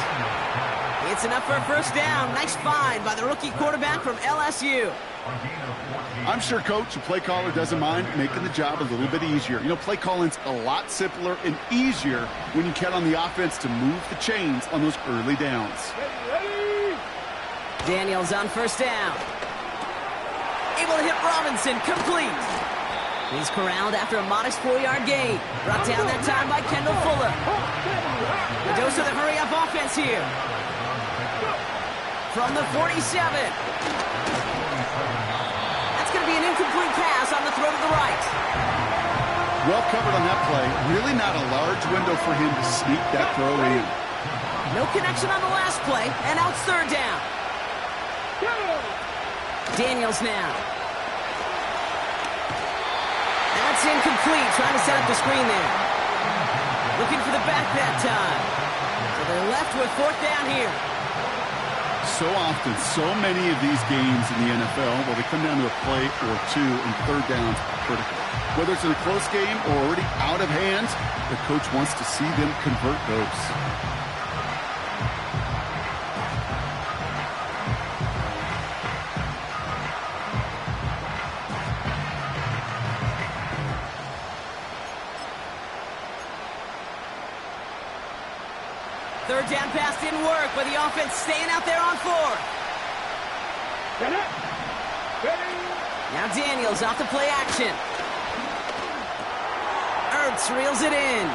It's enough for a 1st down. Nice find by the rookie quarterback from LSU. I'm sure coach and play caller doesn't mind making the job a little bit easier. You know, play calling's a lot simpler and easier when you count on the offense to move the chains on those early downs. Daniels on 1st down. Able to hit Robinson, complete. He's corralled after a modest 4-yard gain. Brought down that time by Kendall Fuller. The dose of the hurry-up offense here. From the 47. That's going to be an incomplete pass on the throw to the right. Well covered on that play. Really not a large window for him to sneak that throw in. No connection on the last play, and out 3rd down. Daniels now. That's incomplete, trying to set up the screen there. Looking for the back that time. So they're left with 4th down here. So often, so many of these games in the NFL, well, they come down to a play or two, and 3rd downs are critical. Whether it's in a close game or already out of hand, the coach wants to see them convert those. Third down pass didn't work, but the offense staying out there on 4th. Now Daniels off the play action. Ertz reels it in.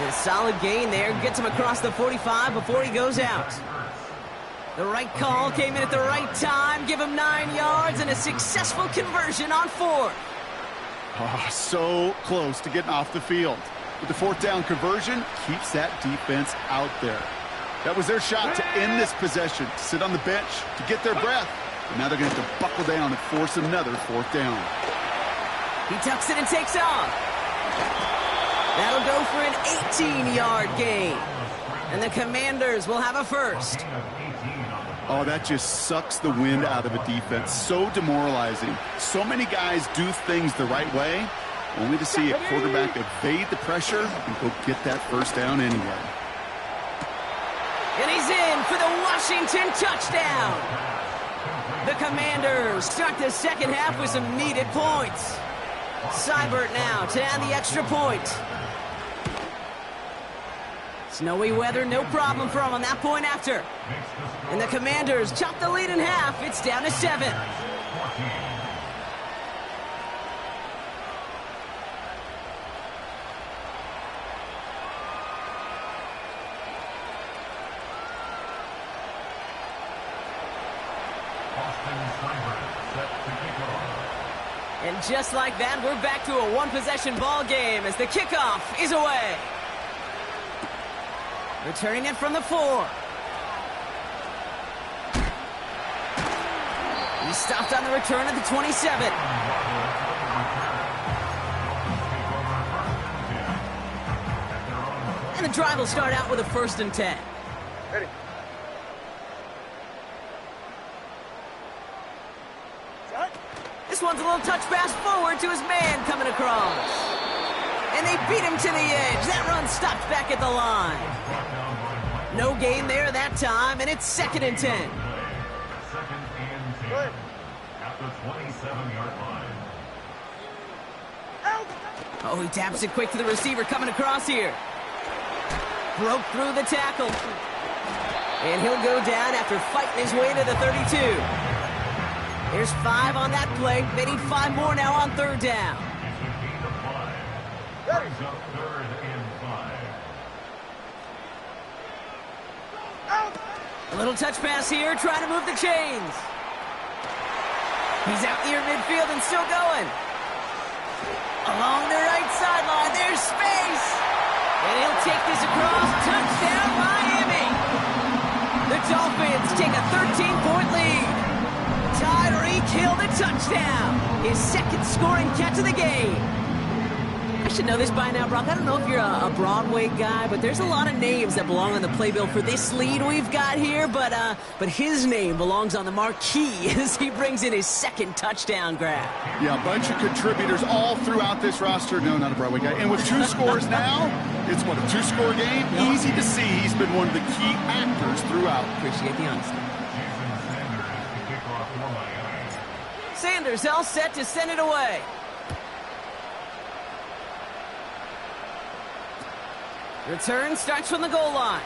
A solid gain there. Gets him across the 45 before he goes out. The right call came in at the right time. Give him 9 yards and a successful conversion on 4th. Oh, so close to getting off the field. But the 4th down conversion keeps that defense out there. That was their shot to end this possession, to sit on the bench, to get their breath. And now they're going to have to buckle down and force another 4th down. He tucks it and takes off. That'll go for an 18-yard gain. And the Commanders will have a 1st. Oh, that just sucks the wind out of a defense. So demoralizing. So many guys do things the right way, only to see a quarterback evade the pressure and go get that 1st down anyway. And he's in for the Washington touchdown. The Commanders start the 2nd half with some needed points. Seibert now to add the extra point. Snowy weather, no problem for him on that point after. And the Commanders chop the lead in half. It's down to 7. And just like that, we're back to a one-possession ball game as the kickoff is away. Returning it from the 4. He stopped on the return at the 27. And the drive will start out with a 1st and 10. Ready. This one's a little touch pass forward to his man coming across. And they beat him to the edge. That run stopped back at the line. No gain there that time, and it's 2nd and 10. 2nd and 10 at the 27-yard line. Oh, he taps it quick to the receiver coming across here. Broke through the tackle. And he'll go down after fighting his way to the 32. There's 5 on that play. They need 5 more now on 3rd down. Brings up 3rd and 5. A little touch pass here, trying to move the chains. He's out near midfield and still going. Along the right sideline, there's space. And he'll take this across. Touchdown, Miami. The Dolphins touchdown. His second scoring catch of the game. I should know this by now, Brock. I don't know if you're a Broadway guy, but there's a lot of names that belong on the playbill for this lead we've got here. But his name belongs on the marquee as he brings in his second touchdown grab. Yeah, a bunch of contributors all throughout this roster. No, not a Broadway guy. And with 2 scores now, it's what, a 2-score game? Yep. Easy to see he's been one of the key actors throughout. Appreciate the honesty. Sanders all set to send it away. Return starts from the goal line.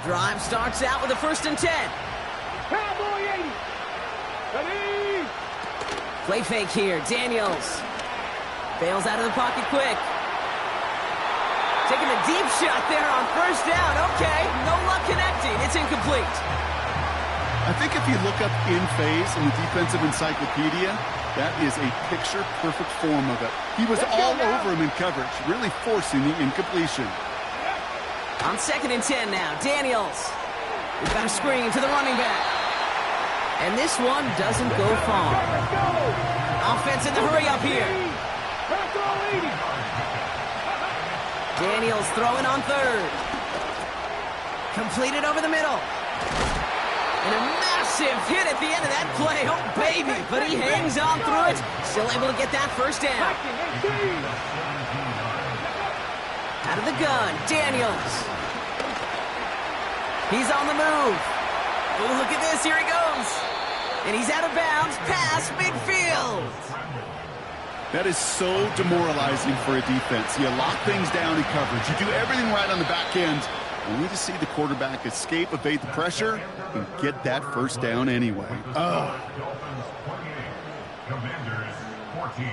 Drive starts out with a 1st and 10. Cowboy 80. Ready. Play fake here. Daniels bails out of the pocket quick. Taking a deep shot there on 1st down. Okay, no luck connecting. It's incomplete. I think if you look up in phase in the defensive encyclopedia, that is a picture-perfect form of it. He was all over him in coverage, really forcing the incompletion. On 2nd and 10 now, Daniels. We've got a screen to the running back. And this one doesn't go far. Offense in the hurry up here. Daniels throwing on 3rd. Completed over the middle. And a massive hit at the end of that play. Oh, baby. But he hangs on through it. Still able to get that 1st down. Out of the gun, Daniels. He's on the move. Oh, look at this. Here he goes. And he's out of bounds past midfield. That is so demoralizing for a defense. You lock things down in coverage. You do everything right on the back end, only to see the quarterback escape, evade the pressure, and get that 1st down anyway. Dolphins 28, Commanders 14.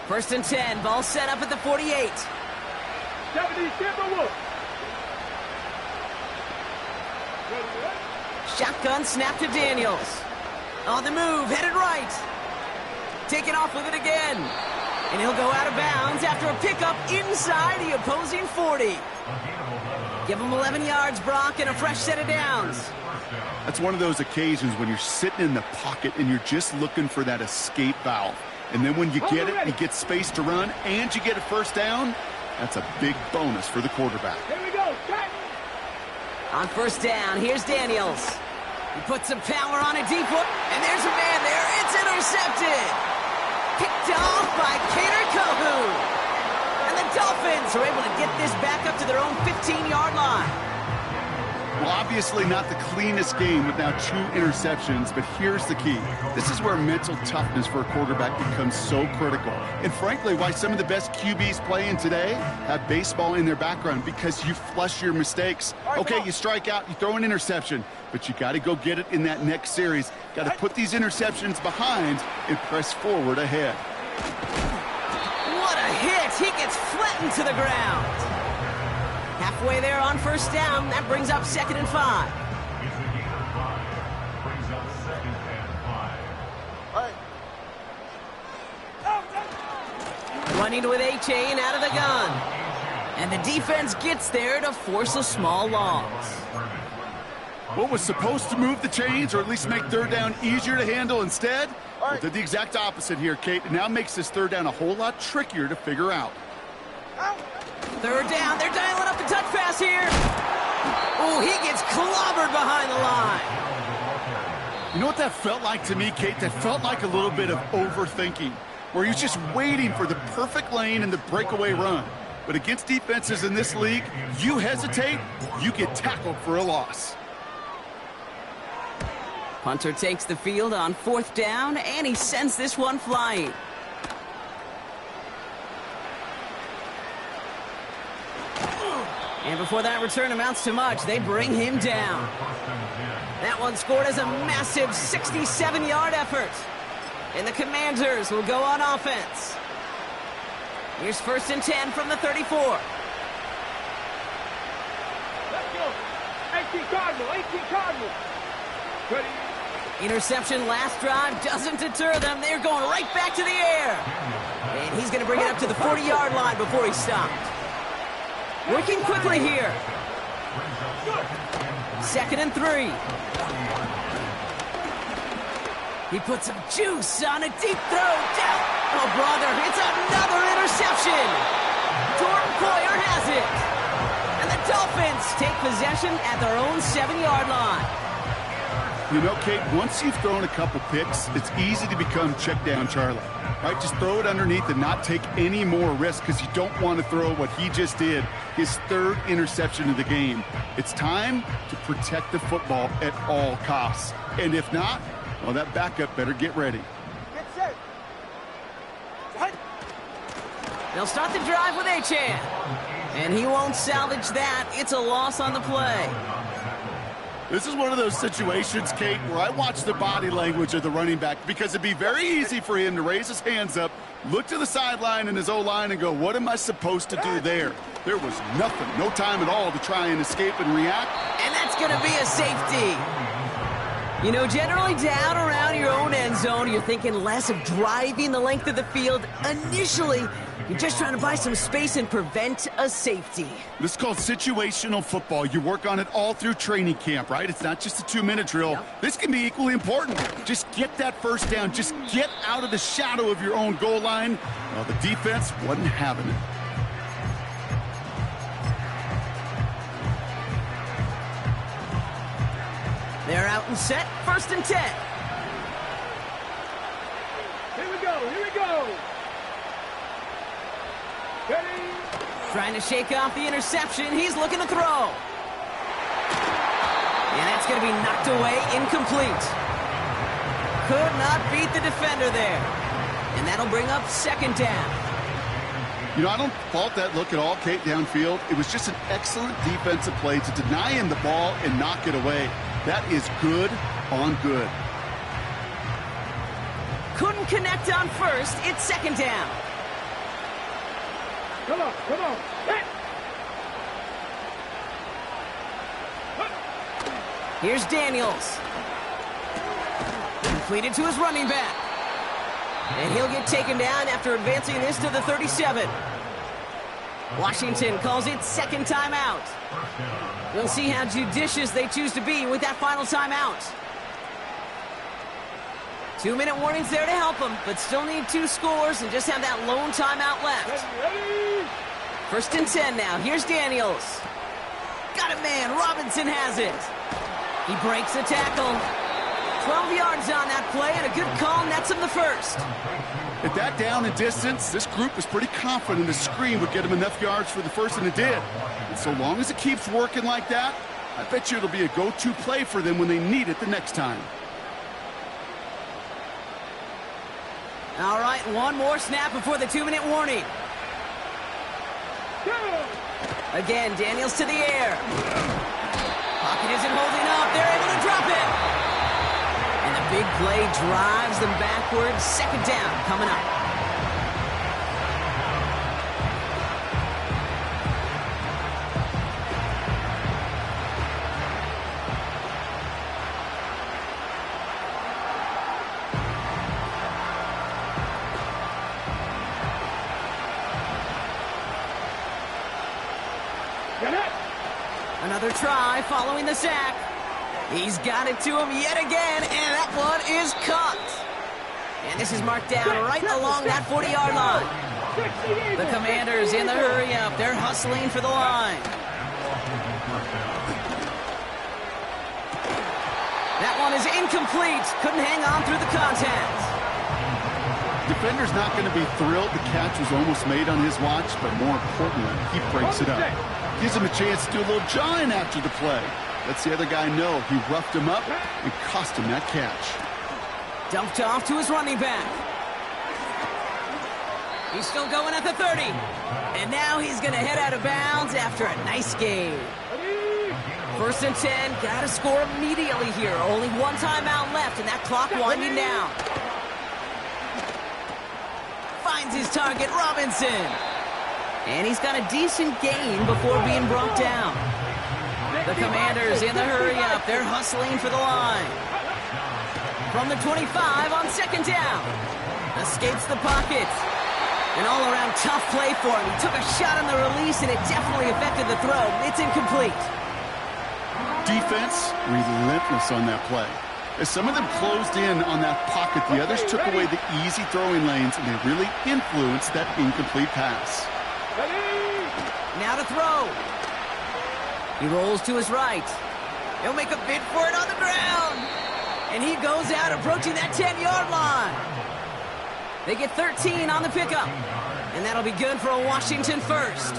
First and 10, ball set up at the 48. 70 Timberwolves. Shotgun snap to Daniels. On the move, headed right. Taking off with it again. And he'll go out of bounds after a pickup inside the opposing 40. Give him 11 yards, Brock, and a fresh set of downs. That's one of those occasions when you're sitting in the pocket and you're just looking for that escape valve. And then when you get it, you get space to run, and you get a 1st down, that's a big bonus for the quarterback. Here we go. On 1st down, here's Daniels. He puts some power on a deep one, and there's a man there. It's intercepted. Picked off by Kader Kohu. And the Dolphins are able to get this back up to their own 15-yard line. Well, obviously not the cleanest game with now 2 interceptions, but here's the key. This is where mental toughness for a quarterback becomes so critical. And frankly, why some of the best QBs playing today have baseball in their background, because you flush your mistakes. Okay, you strike out, you throw an interception, but you got to go get it in that next series. Got to put these interceptions behind and press forward ahead. What a hit! He gets flattened to the ground. Halfway there on 1st down. That brings up 2nd and 5. It's a gain of 5. Brings up 2nd and 5. Running with A-Chain out of the gun. And the defense gets there to force a small loss. What was supposed to move the chains, or at least make 3rd down easier to handle instead? Well, did the exact opposite here, Kate. It now makes this 3rd down a whole lot trickier to figure out. 3rd down. They're dialing up the touch pass here. Oh, he gets clobbered behind the line. You know what that felt like to me, Kate? That felt like a little bit of overthinking, where he's just waiting for the perfect lane and the breakaway run. But against defenses in this league, you hesitate, you get tackled for a loss. Punter takes the field on 4th down, and he sends this one flying. And before that return amounts to much, they bring him down. That one scored as a massive 67-yard effort. And the Commanders will go on offense. Here's 1st and 10 from the 34. Let's go. 18 Cardinal. Ready. Interception last drive doesn't deter them. They're going right back to the air. And he's going to bring it up to the 40-yard line before he stopped. Working quickly here. 2nd and 3. He puts some juice on a deep throw down. Oh, brother, it's another interception. Jordan Poyer has it. And the Dolphins take possession at their own 7-yard line. You know, Kate, once you've thrown a couple picks, it's easy to become check down Charlie. Right? Just throw it underneath and not take any more risk because you don't want to throw what he just did, his 3rd interception of the game. It's time to protect the football at all costs. And if not, well, that backup better get ready. Get set. What? They'll start the drive with Achane. And he won't salvage that. It's a loss on the play. This is one of those situations, Kate, where I watch the body language of the running back because it'd be very easy for him to raise his hands up, look to the sideline and his O-line and go, what am I supposed to do there? There was nothing, no time at all to try and escape and react. And that's going to be a safety. You know, generally down around your own end zone, you're thinking less of driving the length of the field. Initially, you're just trying to buy some space and prevent a safety. This is called situational football. You work on it all through training camp, right? It's not just a 2-minute drill. Yep. This can be equally important. Just get that first down. Just get out of the shadow of your own goal line. Well, the defense wasn't having it. They're out and set. 1st and 10. Here we go. Ready. Trying to shake off the interception. He's looking to throw. And that's going to be knocked away, incomplete. Could not beat the defender there. And that'll bring up 2nd down. You know, I don't fault that look at all, Kate, downfield. It was just an excellent defensive play to deny him the ball and knock it away. That is good on good. Couldn't connect on 1st. It's 2nd down. Come on. Hit. Here's Daniels. Completed to his running back. And he'll get taken down after advancing this to the 37. Washington calls it 2nd timeout. We'll see how judicious they choose to be with that final timeout. 2-minute warning's there to help them, but still need 2 scores and just have that lone timeout left. Ready. 1st and 10 now. Here's Daniels. Got it, man. Robinson has it. He breaks the tackle. 12 yards on that play, and a good call nets him the 1st. At that down and distance, this group was pretty confident the screen would get him enough yards for the 1st, and it did. And so long as it keeps working like that, I bet you it'll be a go-to play for them when they need it the next time. All right, one more snap before the 2-minute warning. Again, Daniels to the air. Pocket isn't holding up. They're able to drop it. And the big play drives them backwards. 2nd down coming up. Another try following the sack. He's got it to him yet again, and that one is caught. And this is marked down right along that 40-yard line. The Commanders in the hurry-up. They're hustling for the line. That one is incomplete. Couldn't hang on through the contact. Defender's not going to be thrilled the catch was almost made on his watch, but more importantly, he breaks it up. Gives him a chance to do a little jawing after the play. Lets the other guy know he roughed him up and cost him that catch. Dumped off to his running back. He's still going at the 30. And now he's going to head out of bounds after a nice game. First and 10, got to score immediately here. Only one timeout left, and that clock winding down. Finds his target, Robinson. And he's got a decent gain before being brought down. The Commanders in the hurry-up. They're hustling for the line. From the 25 on second down. Escapes the pocket. An all-around tough play for him. He took a shot on the release, and it definitely affected the throw. It's incomplete. Defense relentless on that play. As some of them closed in on that pocket, the others took away the easy throwing lanes, and they really influenced that incomplete pass. Now to throw. He rolls to his right. He'll make a bid for it on the ground. And he goes out approaching that 10-yard line. They get 13 on the pickup. And that'll be good for a Washington first.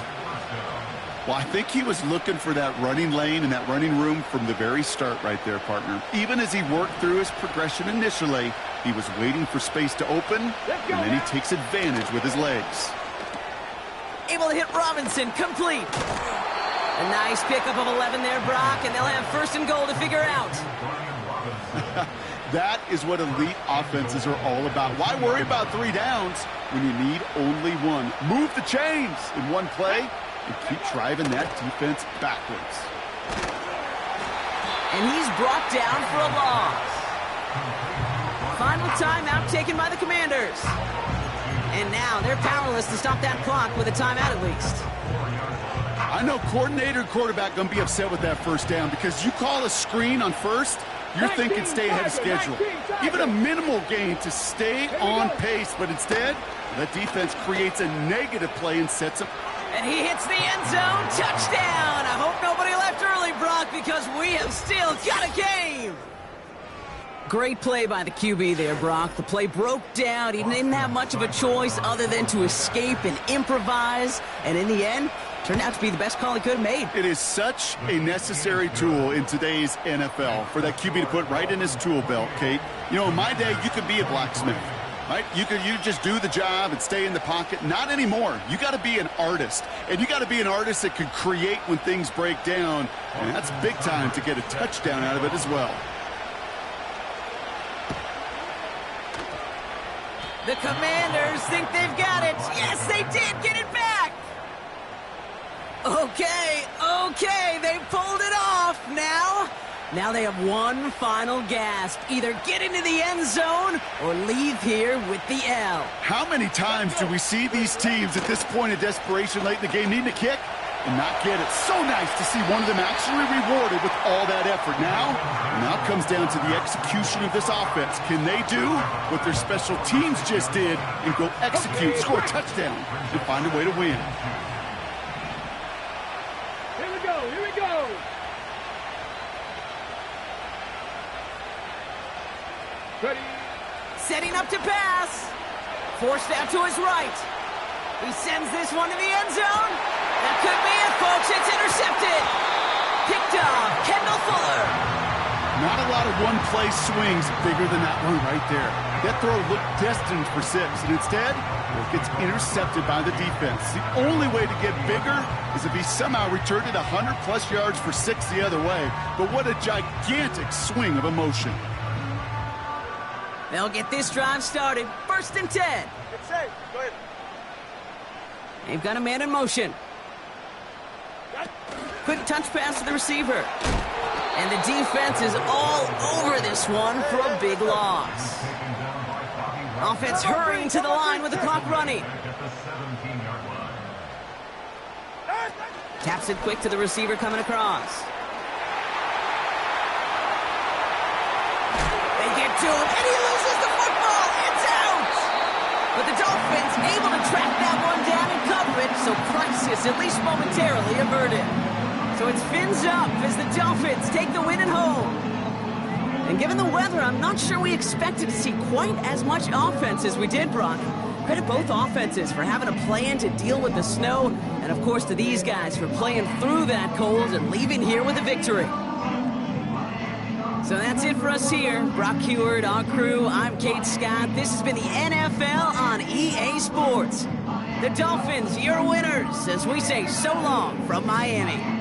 Well, I think he was looking for that running lane and that running room from the very start right there, partner. Even as he worked through his progression initially, he was waiting for space to open, and then he takes advantage with his legs. Able to hit Robinson, complete. A nice pickup of 11 there, Brock, and they'll have first and goal to figure out. That is what elite offenses are all about. Why worry about 3 downs when you need only one? Move the chains in one play and keep driving that defense backwards. And he's brought down for a loss. Final timeout taken by the Commanders. And now they're powerless to stop that clock with a timeout at least. I know coordinator and quarterback going to be upset with that first down because you call a screen on first, you're thinking stay ahead of schedule. Even a minimal gain to stay on pace, but instead, that defense creates a negative play and sets up. And he hits the end zone. Touchdown! I hope nobody left early, Brock, because we have still got a game. Great play by the QB there, Brock. The play broke down. He didn't have much of a choice other than to escape and improvise. And in the end, turned out to be the best call he could have made. It is such a necessary tool in today's NFL for that QB to put right in his tool belt, Kate. You know, in my day, you could be a blacksmith, right? You just do the job and stay in the pocket. Not anymore. You got to be an artist. And you got to be an artist that can create when things break down. And that's big time to get a touchdown out of it as well. The Commanders think they've got it. Yes, they did get it back. Okay, they pulled it off. Now they have one final gasp. Either get into the end zone or leave here with the L. How many times do we see these teams at this point of desperation late in the game needing a kick and not get it? So nice to see one of them actually rewarded with all that effort. Now it comes down to the execution of this offense. Can they do what their special teams just did and go execute, score a touchdown, and find a way to win? Here we go. Ready. Setting up to pass. Forced out to his right. He sends this one to the end zone. That could be it, folks. It's intercepted. Picked off. Kendall Fuller. Not a lot of one-play swings bigger than that one right there. That throw looked destined for 6, and instead, it gets intercepted by the defense. The only way to get bigger is if he somehow returned it 100-plus yards for 6 the other way. But what a gigantic swing of emotion. They'll get this drive started. First and 10. It's safe. Go ahead. They've got a man in motion. Quick touch pass to the receiver. And the defense is all over this one for a big loss. Offense hurrying to the line with the clock running. Taps it quick to the receiver coming across. They get to him, and he loses the football. It's out! But the Dolphins able to track that one down and cover it, so crisis at least momentarily averted. So it's fins up as the Dolphins take the win at home. And given the weather, I'm not sure we expected to see quite as much offense as we did, Brock. Credit both offenses for having a plan to deal with the snow, and of course to these guys for playing through that cold and leaving here with a victory. So that's it for us here. Brock Heward, our crew, I'm Kate Scott. This has been the NFL on EA Sports. The Dolphins, your winners, as we say so long from Miami.